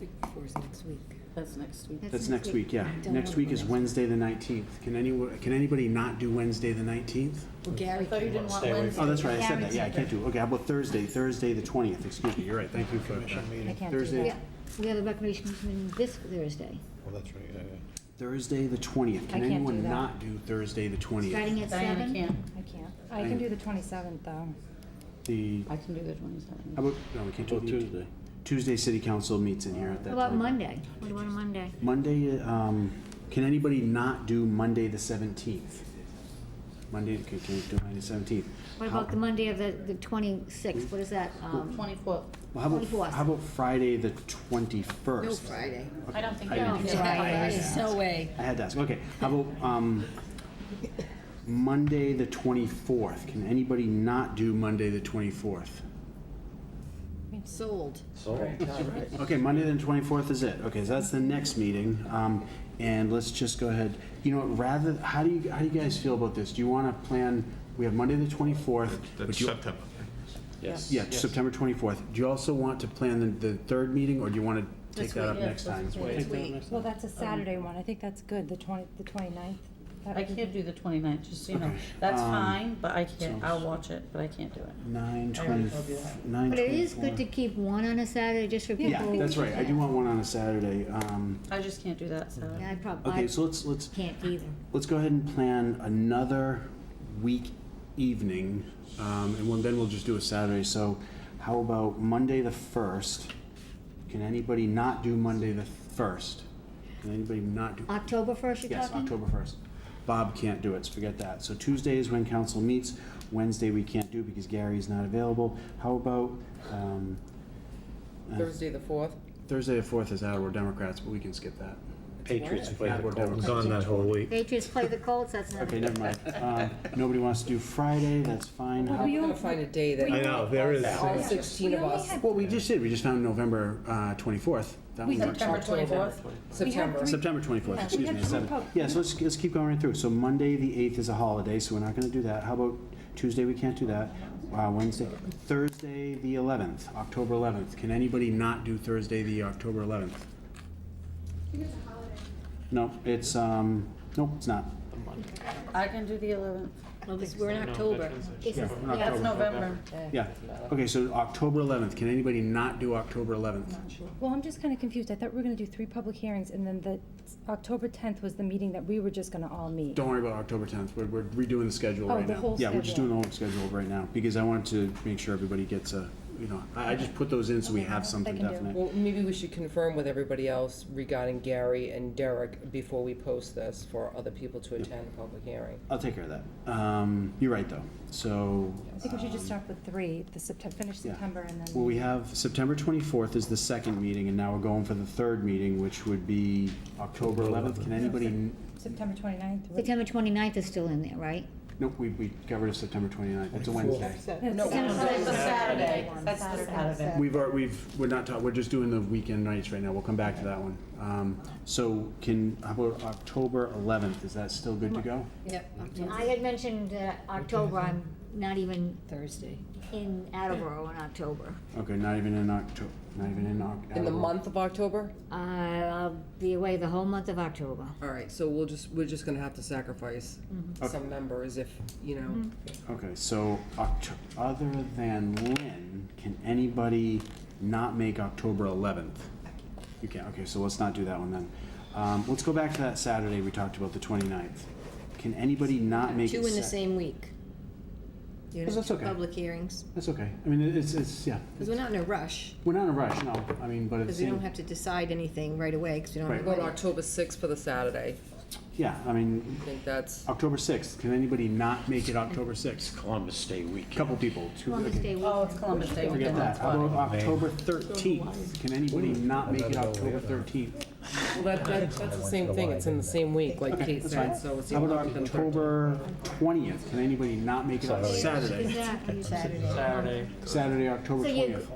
Speaker 2: Week before is next week. That's next week.
Speaker 4: that's next week, yeah. Next week is Wednesday the 19th. Can anybody not do Wednesday the 19th?
Speaker 2: Well, Gary thought you didn't want Wednesday.
Speaker 4: Oh, that's right, I said that, yeah, I can't do it. Okay, how about Thursday the 20th, excuse me, you're right, thank you for
Speaker 10: I can't
Speaker 4: Thursday.
Speaker 10: do that. We have the recreation commission this Thursday.
Speaker 13: Well, that's right, yeah.
Speaker 4: Thursday the 20th.
Speaker 21: I
Speaker 4: Can
Speaker 21: can't
Speaker 4: anyone
Speaker 21: do that.
Speaker 4: not do Thursday the 20th?
Speaker 10: Starting at 7?
Speaker 21: I can't. I can do the 27th, though.
Speaker 2: I can do the 27th.
Speaker 4: How about, no, we can't do Tuesday. Tuesday, city council meets in here at that
Speaker 10: How about
Speaker 4: time.
Speaker 10: Monday? What about a Monday?
Speaker 4: Monday, can anybody not do Monday the 17th? Monday, can you do Monday the 17th?
Speaker 10: What about the Monday of the 26th? What is that?
Speaker 2: 24th.
Speaker 4: Well, how about Friday the 21st?
Speaker 2: No Friday.
Speaker 5: I don't think
Speaker 4: I
Speaker 5: you
Speaker 4: didn't
Speaker 5: can
Speaker 4: do
Speaker 5: do
Speaker 4: Friday.
Speaker 5: it.
Speaker 2: No way.
Speaker 4: I had to ask. Okay, how about Monday the 24th? Can anybody not do Monday the 24th?
Speaker 2: Sold.
Speaker 4: Okay, Monday the 24th is it. Okay, so that's the next meeting. And let's just go ahead. You know, rather, how do you guys feel about this? Do you want to plan? We have Monday the 24th.
Speaker 7: That's September.
Speaker 6: Yes.
Speaker 4: Yeah, September 24th. Do you also want to plan the third meeting, or do you want to take that up next time?
Speaker 21: Well, that's a Saturday one. I think that's good, the 29th.
Speaker 2: I can't do the 29th, just so you know. That's fine, but I can't, I'll watch it, but I can't do it.
Speaker 4: 9:20.
Speaker 10: But it is good to keep one on a Saturday just for people.
Speaker 4: Yeah, that's right. I do want one on a Saturday.
Speaker 2: I just can't do that Saturday.
Speaker 10: Yeah, I probably.
Speaker 4: Okay, so let's
Speaker 10: Can't either.
Speaker 4: let's go ahead and plan another week evening, and then we'll just do a Saturday. So, how about Monday the 1st? Can anybody not do Monday the 1st? Can anybody not do?
Speaker 10: October 1st, you're
Speaker 4: Yes,
Speaker 10: talking?
Speaker 4: October 1st. Bob can't do it, so forget that. So Tuesday is when council meets. Wednesday we can't do because Gary is not available. How about
Speaker 2: Thursday the 4th?
Speaker 4: Thursday the 4th is Attleboro Democrats, but we can skip that.
Speaker 1: Patriots play the
Speaker 4: Attleboro
Speaker 1: Colts.
Speaker 4: Denver.
Speaker 1: Gone that whole week.
Speaker 10: Patriots play the Colts, that's not.
Speaker 4: Okay, never mind. Nobody wants to do Friday, that's fine.
Speaker 9: How are we gonna find a day that?
Speaker 1: I know, there is.
Speaker 9: All 16 of us.
Speaker 4: Well, we just did, we just found November 24th. That one works.
Speaker 9: September 24th? September.
Speaker 4: September 24th, excuse me.
Speaker 19: had three pub-
Speaker 4: Yeah, so let's keep going right through. So Monday, the 8th is a holiday, so we're not going to do that. How about Tuesday, we can't do that. Wednesday, Thursday, the 11th, October 11th. Can anybody not do Thursday, the October 11th? No, it's, nope, it's not.
Speaker 11: I can do the 11th.
Speaker 10: Well, we're in October.
Speaker 4: Yeah, we're in
Speaker 11: That's
Speaker 4: October.
Speaker 11: November.
Speaker 4: Yeah. Okay, so October 11th. Can anybody not do October 11th?
Speaker 21: Well, I'm just kind of confused. I thought we were going to do 3 public hearings, and then the October 10th was the meeting that we were just going to all meet.
Speaker 4: Don't worry about October 10th. We're redoing the schedule
Speaker 21: Oh,
Speaker 4: right
Speaker 21: the
Speaker 4: now.
Speaker 21: whole
Speaker 4: Yeah, we're just
Speaker 21: schedule.
Speaker 4: doing the whole schedule right now because I wanted to make sure everybody gets a, I just put those in so we have something
Speaker 21: can do.
Speaker 4: definite.
Speaker 9: Well, maybe we should confirm with everybody else regarding Gary and Derek before we post this for other people to attend the public hearing.
Speaker 4: I'll take care of that. You're right, though. So,
Speaker 21: I think we should just start with 3, finish
Speaker 4: Yeah.
Speaker 21: September, and then.
Speaker 4: well, we have September 24th is the second meeting, and now we're going for the third meeting, which would be October 11th. Can anybody?
Speaker 21: September 29th. right?
Speaker 10: September 29th is still in there, right?
Speaker 4: Nope, we got rid of September 29th. It's a Wednesday.
Speaker 9: No,
Speaker 10: September
Speaker 11: That's the
Speaker 10: 29th.
Speaker 11: Saturday. That's the Saturday.
Speaker 4: We're not talking, we're just doing the weekend nights right now. We'll come back to that one. So how about October 11th? Is that still good to go?
Speaker 10: Yep. I had mentioned October, I'm not even
Speaker 11: Thursday.
Speaker 10: in Attleboro in October.
Speaker 4: Okay, not even in October,
Speaker 9: in the month of October?
Speaker 10: I'll be away the whole month of October.
Speaker 9: All right, so we're just gonna have to sacrifice some members if,
Speaker 4: Okay, so other than Lynn, can anybody not make October 11th? You can't, okay, so let's not do that one then. Let's go back to that Saturday we talked about, the 29th. Can anybody not make it?
Speaker 11: 2 in the same week. You know,
Speaker 4: That's
Speaker 11: 2
Speaker 4: okay.
Speaker 11: public hearings.
Speaker 4: That's okay. I mean, it's yeah.
Speaker 11: Because we're not in a rush,
Speaker 4: We're not in a rush, no. I mean, but
Speaker 11: because
Speaker 4: it's,
Speaker 11: we don't have to decide anything right away, because we don't have.
Speaker 9: What about October 6th for the Saturday?
Speaker 4: yeah, I mean,
Speaker 9: I think that's,
Speaker 4: October 6th. Can anybody not make it October 6th?
Speaker 1: Columbus Day weekend.
Speaker 4: Couple people.
Speaker 10: Columbus Day weekend.
Speaker 11: Oh, it's Columbus Day
Speaker 4: Forget
Speaker 11: weekend,
Speaker 4: that.
Speaker 11: that's
Speaker 4: How
Speaker 11: why.
Speaker 4: about October 13th? Can anybody not make it October 13th?
Speaker 9: well, that's the same thing, it's in the same week, like
Speaker 4: Okay,
Speaker 9: Kate
Speaker 4: that's
Speaker 9: said,
Speaker 4: fine.
Speaker 9: so it's.
Speaker 4: How about October 20th? Can anybody not make it on Saturday?
Speaker 10: Exactly.
Speaker 1: Saturday.
Speaker 4: Saturday, October
Speaker 10: So you-
Speaker 4: 20th.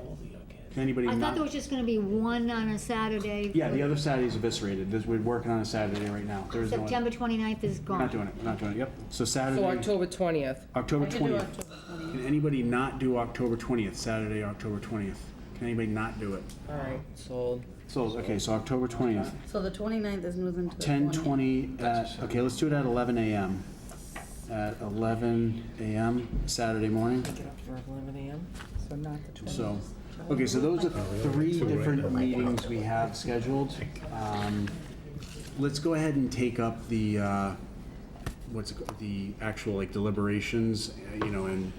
Speaker 4: Can anybody
Speaker 10: I thought
Speaker 4: not?
Speaker 10: there was just gonna be one on a Saturday.
Speaker 4: Yeah, the other Saturday's eviscerated. We're working on a Saturday right now. There's no.
Speaker 10: September 29th is
Speaker 4: We're
Speaker 10: gone.
Speaker 4: not doing it. We're not doing it. Yep. So Saturday.
Speaker 9: So October 20th.
Speaker 4: October
Speaker 11: I can do
Speaker 4: 20th.
Speaker 11: October 20th.
Speaker 4: Can anybody not do October 20th? Saturday, October 20th. Can anybody not do it?
Speaker 9: All right, sold.
Speaker 4: So, okay, so October 20th.
Speaker 11: So the 29th is moving to the
Speaker 4: 10:20 at, okay, let's do it at 11 a.m. At 11 a.m. Saturday morning.
Speaker 9: Get up for 11 a.m.
Speaker 2: So not the 20th.
Speaker 4: So, okay, so those are 3 different meetings we have scheduled. Let's go ahead and take up the, the actual like deliberations, and,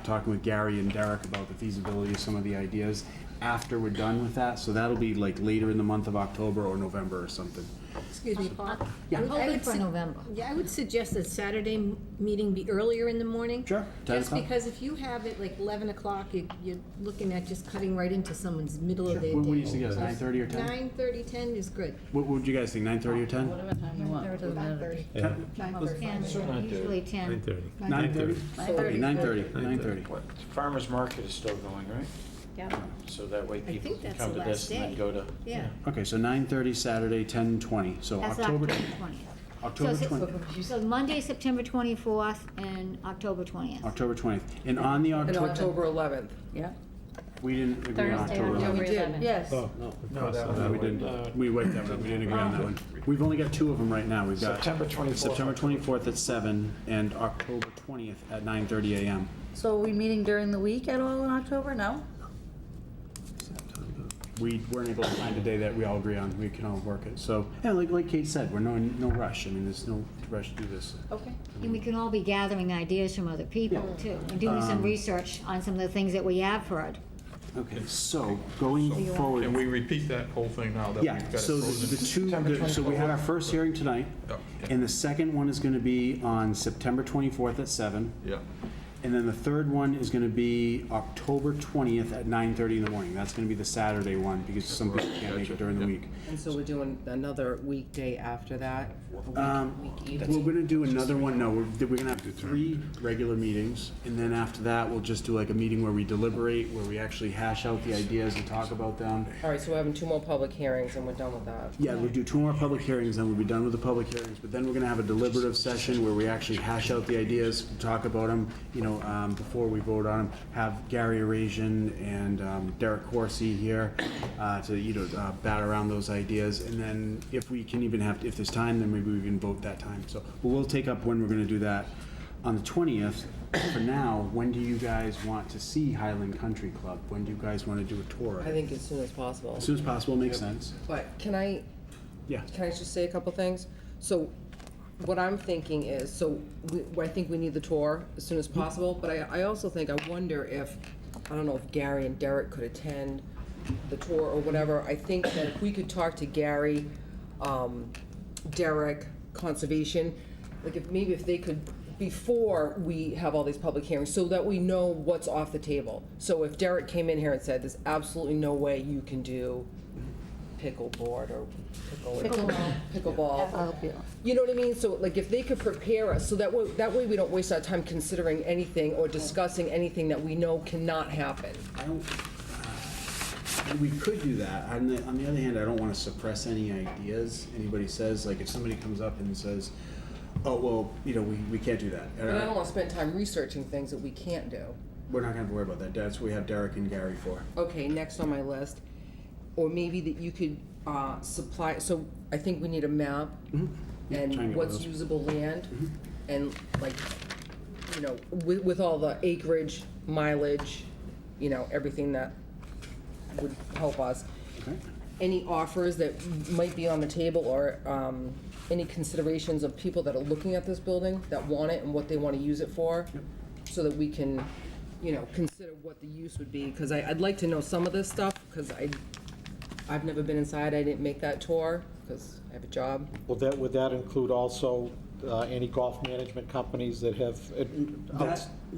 Speaker 4: talking with Gary and Derek about the feasibility of some of the ideas after we're done with that. So that'll be like later in the month of October or November or something.
Speaker 11: Excuse me, Paul.
Speaker 4: Yeah.
Speaker 11: I
Speaker 10: Hoping
Speaker 11: would
Speaker 10: for
Speaker 11: su-
Speaker 10: November.
Speaker 11: Yeah, I would suggest that Saturday meeting be earlier in the morning.
Speaker 4: Sure, 10
Speaker 11: Just
Speaker 4: o'clock.
Speaker 11: because if you have it like 11 o'clock, you're looking at just cutting right into someone's middle of
Speaker 4: Sure.
Speaker 11: their day.
Speaker 4: What do you suggest, 9:30 or 10?
Speaker 11: 9:30, 10 is good.
Speaker 4: What would you guys think, 9:30 or 10?
Speaker 11: Whatever time you want. Doesn't matter.
Speaker 10: 10, usually 10.
Speaker 4: 9:30?
Speaker 11: 9:30.
Speaker 4: 9:30.
Speaker 1: Farmer's market is still going, right?
Speaker 11: Yeah.
Speaker 1: So that way
Speaker 11: I
Speaker 1: people
Speaker 11: think
Speaker 1: can
Speaker 11: that's
Speaker 1: come
Speaker 11: the
Speaker 1: to this
Speaker 11: last
Speaker 1: and then
Speaker 11: day.
Speaker 1: go to.
Speaker 11: Yeah.
Speaker 4: Okay, so 9:30 Saturday, 10:20. So
Speaker 10: That's
Speaker 4: October,
Speaker 10: October 20th.
Speaker 4: October
Speaker 10: So
Speaker 4: 20th.
Speaker 10: So Monday, September 24th, and October 20th.
Speaker 4: October 20th. And on the
Speaker 9: And
Speaker 4: October,
Speaker 9: October 11th.
Speaker 11: Yeah.
Speaker 4: we didn't agree on
Speaker 5: Thursday,
Speaker 4: October
Speaker 5: October
Speaker 4: 11th.
Speaker 5: 11th.
Speaker 11: Yes.
Speaker 1: No, that
Speaker 4: No, we didn't. We wiped that one. We didn't agree on that one. We've only got 2 of them right now. We've got
Speaker 1: September 24th.
Speaker 4: September 24th at 7 and October 20th at 9:30 a.m.
Speaker 11: So are we meeting during the week at all in October? No?
Speaker 4: We weren't able to find a day that we all agree on. We can all work it. So, yeah, like Kate said, we're no rush. I mean, there's no rush to do this.
Speaker 11: Okay.
Speaker 10: And we can all be gathering ideas from other people, too, and doing some research on some of the things that we have heard.
Speaker 4: Okay, so going forward.
Speaker 7: Can we repeat that whole thing now that
Speaker 4: Yeah,
Speaker 7: we've got it
Speaker 4: so so we had our first hearing tonight,
Speaker 7: Yeah.
Speaker 4: and the second one is going to be on September 24th at 7.
Speaker 7: Yeah.
Speaker 4: And then the third one is going to be October 20th at 9:30 in the morning. That's going to be the Saturday one because some people can't make it during the week.
Speaker 9: And so we're doing another weekday after that?
Speaker 4: We're going to do another one, no, we're going to have 3 regular meetings, and then after that, we'll just do like a meeting where we deliberate, where we actually hash out the ideas and talk about them.
Speaker 9: All right, so we're having 2 more public hearings and we're done with that.
Speaker 4: Yeah, we'll do 2 more public hearings, then we'll be done with the public hearings, but then we're going to have a deliberative session where we actually hash out the ideas, talk about them, before we vote on them. Have Gary Arasian and Derek Corsi here to bat around those ideas, and then if we can even if there's time, then maybe we can vote that time. So, but we'll take up when we're going to do that on the 20th. For now, when do you guys want to see Highland Country Club? When do you guys want to do a tour?
Speaker 9: I think as soon as possible.
Speaker 4: As soon as possible makes sense.
Speaker 9: But can I just say a couple things? So what I'm thinking is, I think we need the tour as soon as possible, but I also think, I wonder if, I don't know if Gary and Derek could attend the tour or whatever. I think that if we could talk to Gary, Derek, Conservation, like if they could, before we have all these public hearings, so that we know what's off the table. So if Derek came in here and said, there's absolutely no way you can do pickleboard or pickleball. You know what I mean? So like if they could prepare us, so that way we don't waste our time considering anything or discussing anything that we know cannot happen.
Speaker 4: We could do that. On the other hand, I don't want to suppress any ideas anybody says. Like if somebody comes up and says, oh, well, we can't do that.
Speaker 9: But I don't want to spend time researching things that we can't do.
Speaker 4: We're not going to worry about that. That's what we have Derek and Gary for.
Speaker 9: Okay, next on my list, or maybe that you could supply, so I think we need a map and what's usable land and like, with all the acreage, mileage, everything that would help us.
Speaker 4: Okay.
Speaker 9: Any offers that might be on the table or any considerations of people that are looking at this building that want it and what they want to use it for, so that we can, consider what the use would be. Because I'd like to know some of this stuff, because I've never been inside. I didn't make that tour because I have a job.
Speaker 13: Would that include also any golf management companies that have?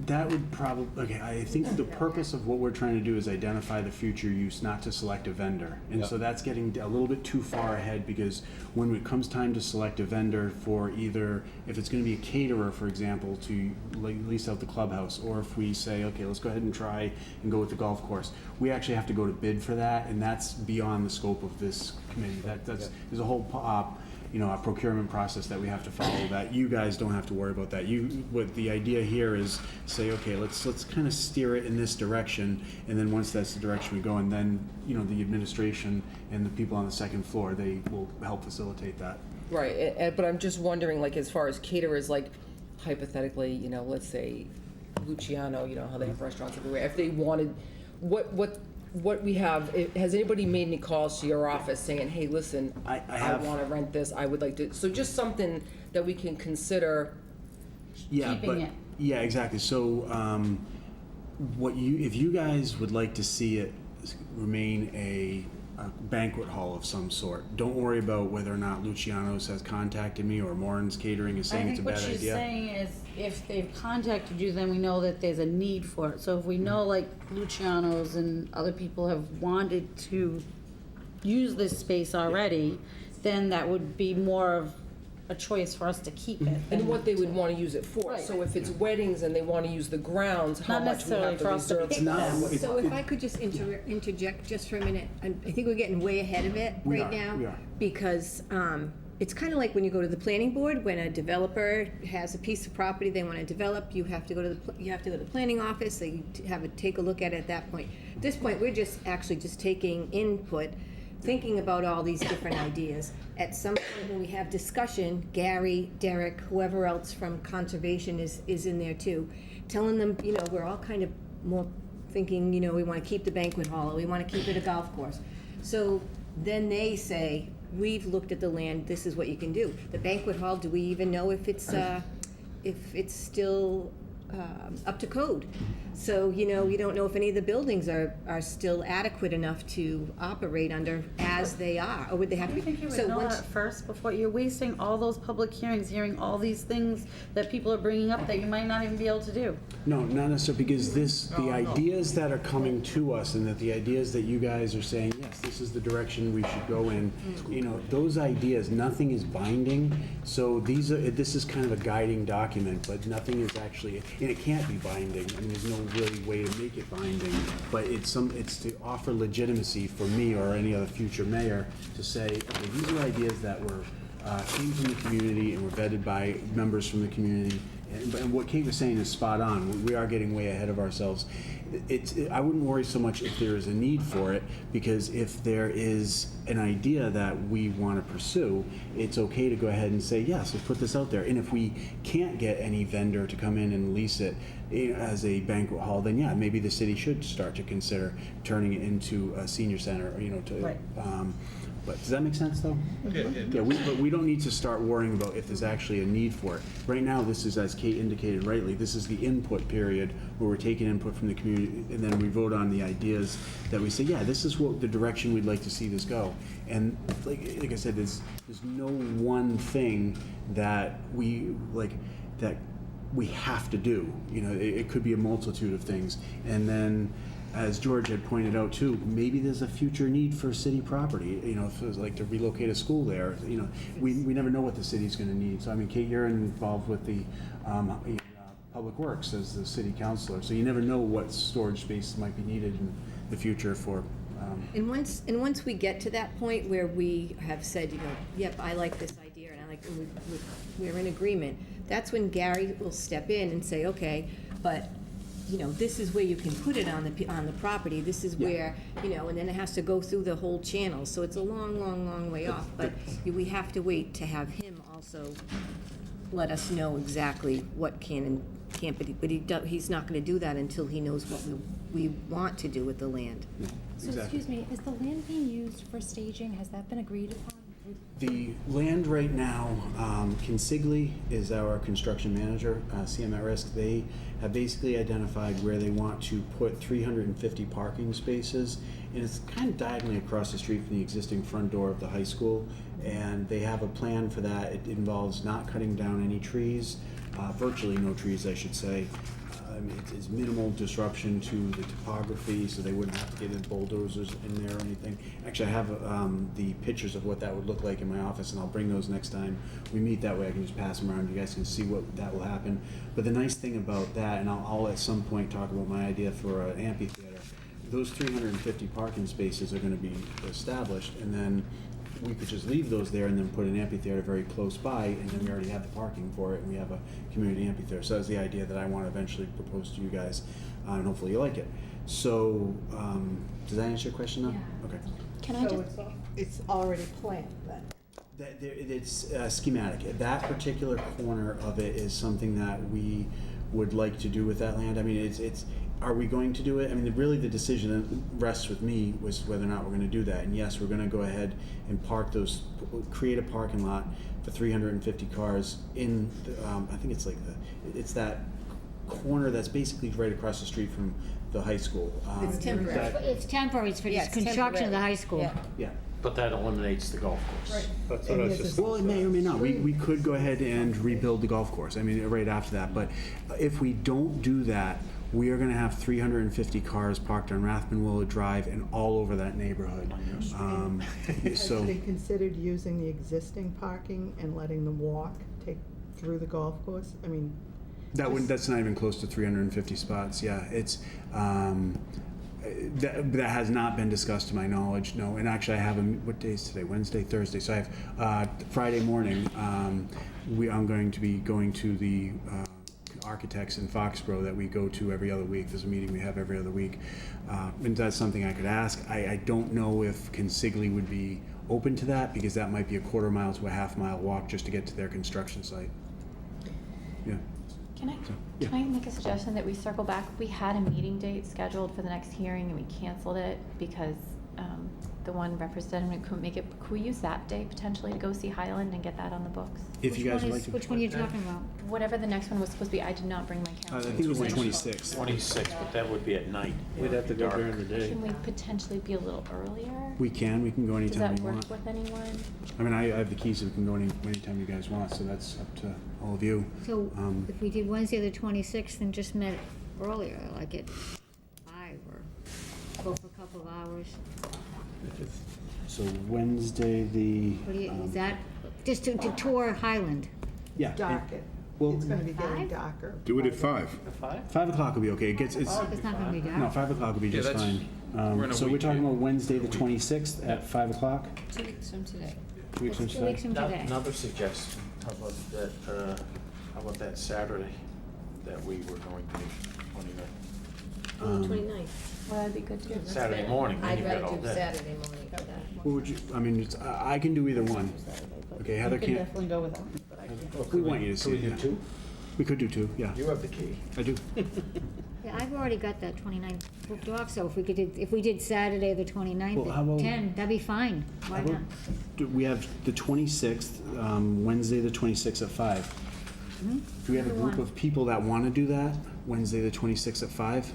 Speaker 4: That would probably, okay, I think the purpose of what we're trying to do is identify the future use, not to select a vendor. And so that's getting a little bit too far ahead, because when it comes time to select a vendor for either, if it's going to be a caterer, for example, to lease out the clubhouse, or if we say, okay, let's go ahead and try and go with the golf course, we actually have to go to bid for that, and that's beyond the scope of this committee. There's a whole a procurement process that we have to follow, that you guys don't have to worry about that. What the idea here is say, okay, let's kind of steer it in this direction, and then once that's the direction we go, and then, the administration and the people on the second floor, they will help facilitate that.
Speaker 9: Right, but I'm just wondering, like, as far as caterers, like, hypothetically, let's say Luciano, how they have restaurants everywhere, if they wanted, what we have, has anybody made any calls to your office saying, hey, listen, I want to rent this, I would like to, so just something that we can consider keeping it.
Speaker 4: Yeah, exactly. So if you guys would like to see it remain a banquet hall of some sort, don't worry about whether or not Luciano's has contacted me or Morin's Catering is saying it's a bad idea.
Speaker 12: I think what she's saying is, if they've contacted you, then we know that there's a need for it. So if we know, like, Luciano's and other people have wanted to use this space already, then that would be more of a choice for us to keep it.
Speaker 9: And what they would want to use it for.
Speaker 12: Right.
Speaker 9: So if it's weddings and they want to use the grounds, how much we have to reserve for them.
Speaker 11: So if I could just interject just for a minute, I think we're getting way ahead of it right now.
Speaker 4: We are.
Speaker 11: Because it's kind of like when you go to the planning board, when a developer has a piece of property they want to develop, you have to go to the planning office, they take a look at it at that point. At this point, we're just taking input, thinking about all these different ideas. At some point when we have discussion, Gary, Derek, whoever else from conservation is in there too, telling them, we're all kind of more thinking, we want to keep the banquet hall, or we want to keep it a golf course. So then they say, we've looked at the land, this is what you can do. The banquet hall, do we even know if it's still up to code. So, you don't know if any of the buildings are still adequate enough to operate under as they are, or would they have to
Speaker 12: I
Speaker 11: be?
Speaker 12: think you would
Speaker 11: So
Speaker 12: know
Speaker 11: once-
Speaker 12: that first before you're wasting all those public hearings, hearing all these things that people are bringing up that you might not even be able to do.
Speaker 4: No, not necessarily, because the ideas that are coming to us and that the ideas that you guys are saying, yes, this is the direction we should go in, those ideas, nothing is binding. So this is kind of a guiding document, but nothing is actually, and it can't be binding. I mean, there's no really way to make it binding, but it's to offer legitimacy for me or any other future mayor to say, okay, these are ideas that came from the community and were vetted by members from the community. And what Kate was saying is spot on. We are getting way ahead of ourselves. I wouldn't worry so much if there is a need for it, because if there is an idea that we want to pursue, it's okay to go ahead and say, yes, let's put this out there. And if we can't get any vendor to come in and lease it as a banquet hall, then yeah, maybe the city should start to consider turning it into a senior center,
Speaker 12: Right.
Speaker 4: But does that make sense, though?
Speaker 1: Yeah,
Speaker 4: But we don't need to start worrying about if there's actually a need for it. Right now, this is, as Kate indicated rightly, this is the input period where we're taking input from the community, and then we vote on the ideas that we say, yeah, this is what the direction we'd like to see this go. And like I said, there's no one thing that we have to do. It could be a multitude of things. And then, as George had pointed out too, maybe there's a future need for city property, if it was like to relocate a school there, we never know what the city's gonna need. So I mean, Kate, you're involved with the Public Works as the city councilor, so you never know what storage space might be needed in the future for.
Speaker 11: And once we get to that point where we have said, yep, I like this idea, and we're in agreement, that's when Gary will step in and say, okay, but this is where you can put it on the property, this is where, and then it has to go through the whole channel, so it's a long, long, long way off, but we have to wait to have him also let us know exactly what can and can't be, but he's not gonna do that until he knows what we want to do with the land.
Speaker 21: So, excuse me, is the land being used for staging, has that been agreed upon?
Speaker 4: The land right now, Consigli is our construction manager, CM at Risk. They have basically identified where they want to put 350 parking spaces, and it's kind of diagonally across the street from the existing front door of the high school. And they have a plan for that. It involves not cutting down any trees, virtually no trees, I should say. It's minimal disruption to the topography, so they wouldn't have to get in bulldozers in there or anything. Actually, I have the pictures of what that would look like in my office, and I'll bring those next time we meet. That way I can just pass them around. You guys can see what that will happen. But the nice thing about that, and I'll at some point talk about my idea for an amphitheater, those 350 parking spaces are going to be established, and then we could just leave those there and then put an amphitheater very close by, and then we already have the parking for it, and we have a community amphitheater. So that's the idea that I want to eventually propose to you guys, and hopefully you like it. So, does that answer your question now?
Speaker 5: Yeah.
Speaker 4: Okay.
Speaker 21: Can I just,
Speaker 2: It's already planned then?
Speaker 4: It's schematic. That particular corner of it is something that we would like to do with that land. I mean, it's are we going to do it? I mean, really the decision that rests with me was whether or not we're going to do that. And yes, we're going to go ahead and create a parking lot for 350 cars in, I think it's it's that corner that's basically right across the street from the high school.
Speaker 11: It's temporary.
Speaker 10: It's temporary for this construction of the high school.
Speaker 4: Yeah.
Speaker 6: But that eliminates the golf course.
Speaker 3: That's what I was just.
Speaker 4: Well, it may or may not. We could go ahead and rebuild the golf course. I mean, right after that. But if we don't do that, we are going to have 350 cars parked on Rathbun Willow Drive and all over that neighborhood.
Speaker 2: Has they considered using the existing parking and letting them walk, take through the golf course? I mean.
Speaker 4: That's not even close to 350 spots. Yeah, it's that has not been discussed to my knowledge. No, and actually I have what day is today? Wednesday, Thursday. So I have Friday morning. I'm going to be going to the architects in Foxborough that we go to every other week. There's a meeting we have every other week, and that's something I could ask. I don't know if Consigli would be open to that, because that might be a quarter mile to a half mile walk just to get to their construction site. Yeah.
Speaker 5: Can I make a suggestion that we circle back? We had a meeting date scheduled for the next hearing and we canceled it because the one representative couldn't make it, could we use that day potentially to go see Highland and get that on the books?
Speaker 4: If you guys would like to.
Speaker 10: Which one are you talking about?
Speaker 5: Whatever the next one was supposed to be, I did not bring my
Speaker 4: I
Speaker 5: calendar.
Speaker 4: think it was the 26th.
Speaker 6: 26, but that would be at night.
Speaker 1: We'd have to go
Speaker 6: Dark.
Speaker 1: during the day.
Speaker 5: Can we potentially be a little earlier?
Speaker 4: We can go
Speaker 5: Does
Speaker 4: anytime
Speaker 5: that
Speaker 4: you
Speaker 5: work
Speaker 4: want.
Speaker 5: with anyone?
Speaker 4: I mean, I have the keys, so we can go anytime you guys want, so that's up to all of you.
Speaker 10: So
Speaker 4: Um,
Speaker 10: if we did Wednesday the 26th and just met earlier, like at 5 or go for a couple of hours,
Speaker 4: So Wednesday, the.
Speaker 10: what do you, is that, just to tour Highland?
Speaker 4: Yeah.
Speaker 2: Dark.
Speaker 4: Well,
Speaker 2: It's gonna be getting
Speaker 10: Five?
Speaker 2: darker.
Speaker 3: Do it at 5.
Speaker 4: 5 o'clock will be okay. It's
Speaker 10: It's not gonna be dark.
Speaker 4: no, 5 o'clock will be just
Speaker 1: that's-
Speaker 4: fine.
Speaker 1: we're in a
Speaker 4: So we're
Speaker 1: week,
Speaker 4: talking
Speaker 1: yeah.
Speaker 4: about Wednesday, the 26th at 5 o'clock?
Speaker 9: 2 weeks from today.
Speaker 4: 2 weeks from
Speaker 10: It's 2 weeks
Speaker 4: today?
Speaker 10: from today.
Speaker 6: Another suggestion, how about that Saturday that we were going to meet, 29th?
Speaker 9: 29th.
Speaker 5: Well, that'd be good too.
Speaker 6: Saturday morning, then
Speaker 9: I'd
Speaker 6: you've got
Speaker 9: rather
Speaker 6: all
Speaker 9: do
Speaker 6: day.
Speaker 9: Saturday morning for that.
Speaker 4: What would you, I mean, I can do either one. Okay, Heather
Speaker 12: You can
Speaker 4: can't,
Speaker 12: definitely go with them, but I can't.
Speaker 4: we want you to see
Speaker 6: Could
Speaker 4: it,
Speaker 6: we do
Speaker 4: yeah.
Speaker 6: 2?
Speaker 4: We could do 2, yeah.
Speaker 6: You have the key.
Speaker 4: I do.
Speaker 10: Yeah, I've already got that 29th booked off, so if we did Saturday the 29th
Speaker 4: Well, how about-
Speaker 10: at 10, that'd be fine. Why
Speaker 4: How about-
Speaker 10: not?
Speaker 4: We have the 26th, Wednesday, the 26th at 5. Do we have a
Speaker 10: Either
Speaker 4: group
Speaker 10: one.
Speaker 4: of people that want to do that, Wednesday, the 26th at 5?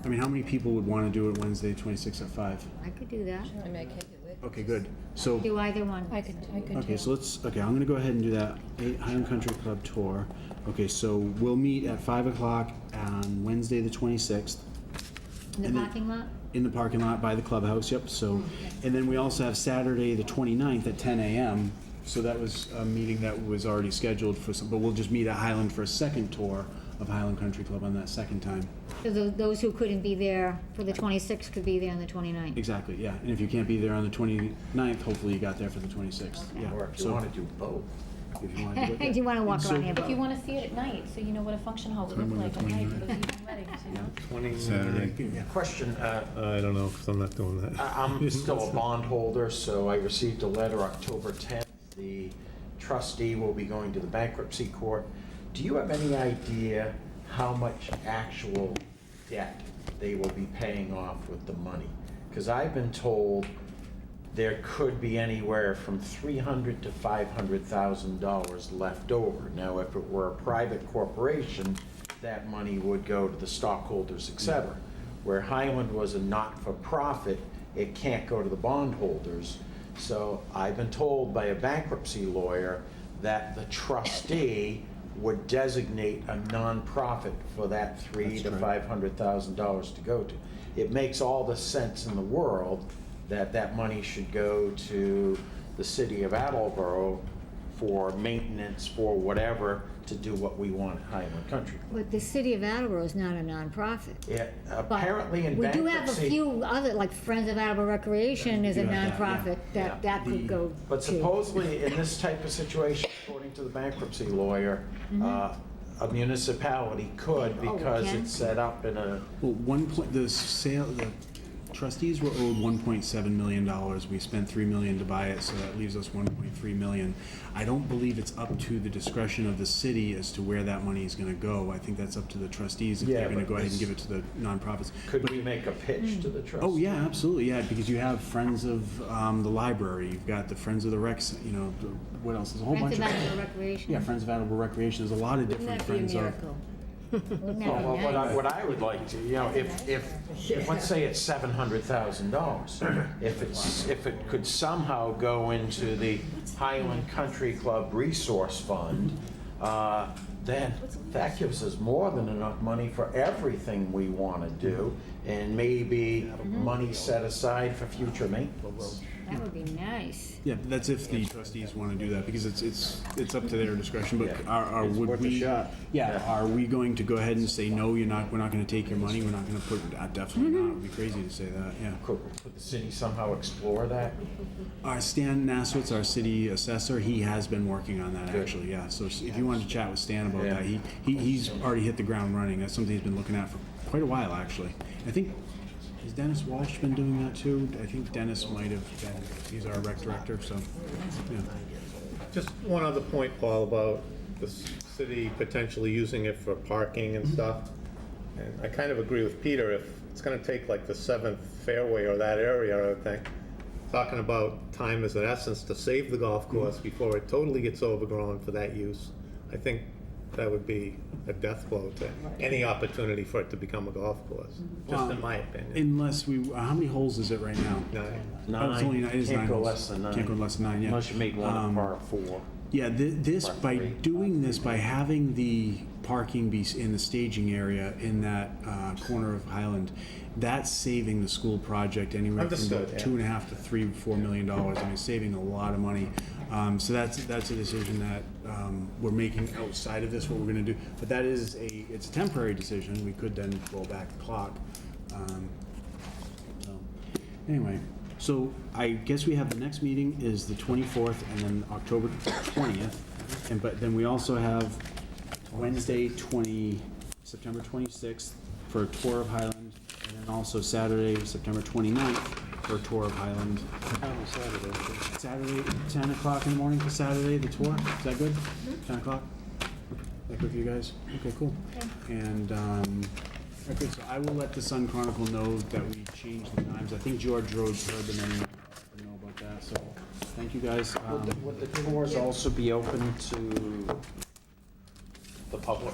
Speaker 4: I mean, how many people would want to do it Wednesday, 26th at 5?
Speaker 10: I could do that.
Speaker 9: I mean, I can't do it.
Speaker 4: Okay, good. So,
Speaker 10: Do either one.
Speaker 5: I could
Speaker 4: okay,
Speaker 5: too.
Speaker 4: so I'm gonna go ahead and do that. Highland Country Club tour. Okay, so we'll meet at 5 o'clock on Wednesday, the 26th.
Speaker 10: In the
Speaker 4: And then-
Speaker 10: parking lot?
Speaker 4: In the parking lot by the clubhouse, yep, so, and then we also have Saturday, the 29th at 10 a.m. So that was a meeting that was already scheduled for some, but we'll just meet at Highland for a second tour of Highland Country Club on that second time.
Speaker 10: So those who couldn't be there for the 26th could be there on the 29th.
Speaker 4: Exactly, yeah, and if you can't be there on the 29th, hopefully you got there for the 26th, yeah.
Speaker 6: Or if you
Speaker 4: So
Speaker 6: want to do both.
Speaker 4: if you want to do it.
Speaker 10: Do you want to walk
Speaker 4: So-
Speaker 10: around here?
Speaker 5: If you want to see it at night, so you know what a function hall would look like at night for those evening weddings, you know?
Speaker 3: Saturday.
Speaker 6: Question,
Speaker 20: I don't know, because I'm not doing that.
Speaker 6: I'm still a bondholder, so I received a letter October 10th. The trustee will be going to the bankruptcy court. Do you have any idea how much actual debt they will be paying off with the money? Because I've been told there could be anywhere from $300,000 to $500,000 left over. Now, if it were a private corporation, that money would go to the stockholders, et cetera. Where Highland was a not-for-profit, it can't go to the bondholders. So I've been told by a bankruptcy lawyer that the trustee would designate a nonprofit for that $300,000 to $500,000 to go to. It makes all the sense in the world that that money should go to the city of Attleboro for maintenance, for whatever, to do what we want at Highland Country.
Speaker 10: But the city of Attleboro is not a nonprofit.
Speaker 6: It,
Speaker 10: But
Speaker 6: apparently in
Speaker 10: we do have a
Speaker 6: bankruptcy.
Speaker 10: few other, like Friends of Attleboro Recreation is a
Speaker 4: do have that,
Speaker 10: nonprofit
Speaker 6: yeah.
Speaker 10: that could go to.
Speaker 6: But supposedly, in this type of situation, according to the bankruptcy lawyer, a municipality could,
Speaker 10: Oh,
Speaker 6: because
Speaker 10: can?
Speaker 6: it's set up in a,
Speaker 4: Well, the trustees were owed $1.7 million. We spent $3 million to buy it, so that leaves us $1.3 million. I don't believe it's up to the discretion of the city as to where that money is gonna go. I think that's up to the trustees if
Speaker 6: Yeah,
Speaker 4: they're gonna
Speaker 6: but
Speaker 4: go ahead and
Speaker 6: this-
Speaker 4: give it to the nonprofits.
Speaker 6: could we make a pitch to the trustee?
Speaker 4: Oh, yeah, absolutely, yeah, because you have Friends of the Library, you've got the Friends of the Recs, what else? There's a whole bunch
Speaker 10: Friends
Speaker 4: of.
Speaker 10: of Attleboro Recreation.
Speaker 4: Yeah, Friends of Attleboro Recreation, there's a lot of
Speaker 10: Wouldn't
Speaker 4: different
Speaker 10: that be a
Speaker 4: Friends of.
Speaker 10: miracle? Wouldn't that
Speaker 6: Well,
Speaker 10: be
Speaker 6: what
Speaker 10: nice?
Speaker 6: what I would like to, if let's say it's $700,000, if it could somehow go into the Highland Country Club Resource Fund, then that gives us more than enough money for everything we want to do, and maybe money set aside for future maintenance.
Speaker 10: That would be nice.
Speaker 4: Yeah, that's if the trustees want to do that, because it's up to their discretion, but would
Speaker 1: worth a
Speaker 4: we?
Speaker 1: shot.
Speaker 4: Yeah, are we going to go ahead and say, no, we're not gonna take your money, we're not gonna put, definitely not, it'd be crazy to say that, yeah.
Speaker 6: Could the city somehow explore that?
Speaker 4: Stan Naswitz, our city assessor, he has been working on that,
Speaker 6: Good.
Speaker 4: actually, yeah, so if you wanted to chat with Stan about
Speaker 6: Yeah.
Speaker 4: that, he's already hit the ground running, that's something he's been looking at for quite a while, actually. I think, has Dennis Walsh been doing that too? I think Dennis might have been, he's our rec director, so, yeah.
Speaker 8: Just one other point, Paul, about the city potentially using it for parking and stuff. And I kind of agree with Peter, it's gonna take like the 7th fairway or that area, I would think. Talking about time is an essence to save the golf course before it totally gets overgrown for that use. I think that would be a death blow to any opportunity for it to become a golf course, just in my opinion.
Speaker 4: Unless we, how many holes is it right now?
Speaker 8: 9.
Speaker 4: Oh, it's only 9, it is
Speaker 6: Can't
Speaker 4: 9
Speaker 6: go
Speaker 4: holes.
Speaker 6: less than 9.
Speaker 4: Can't go less than 9, yeah.
Speaker 6: Unless you make one a par 4.
Speaker 4: Yeah, this,
Speaker 6: Par
Speaker 4: by
Speaker 6: 3.
Speaker 4: doing this, by having the parking be in the staging area in that corner of Highland, that's saving the school project anywhere from
Speaker 8: Understood,
Speaker 4: about
Speaker 8: yeah.
Speaker 4: $2.5 to $3, $4 million. I mean, saving a lot of money. So that's a decision that we're making outside of this, what we're gonna do. But that is it's a temporary decision. We could then roll back the clock. So, anyway, so I guess we have the next meeting is the 24th and then October 20th. But then we also have Wednesday, September 26th for a tour of Highland, and then also Saturday, September 29th for a tour of Highland. Saturday, 10 o'clock in the morning for Saturday, the tour. Is that good? 10 o'clock? That good for you guys? Okay, cool. And, okay, so I will let the Sun Chronicle know that we changed the times. I think George Rhodes heard them and know about that, so thank you guys.
Speaker 6: Would the tours also be open to the public?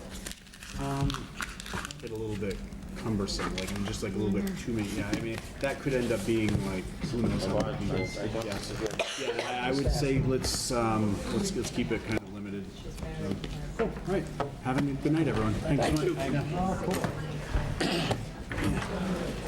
Speaker 4: Get a little bit cumbersome, like, just like a little bit too many, yeah, I mean, that could end up being like, who knows how many people. Yeah, I would say let's keep it kind of limited. So, cool, all right, have a good night, everyone. Thanks so much. Yeah.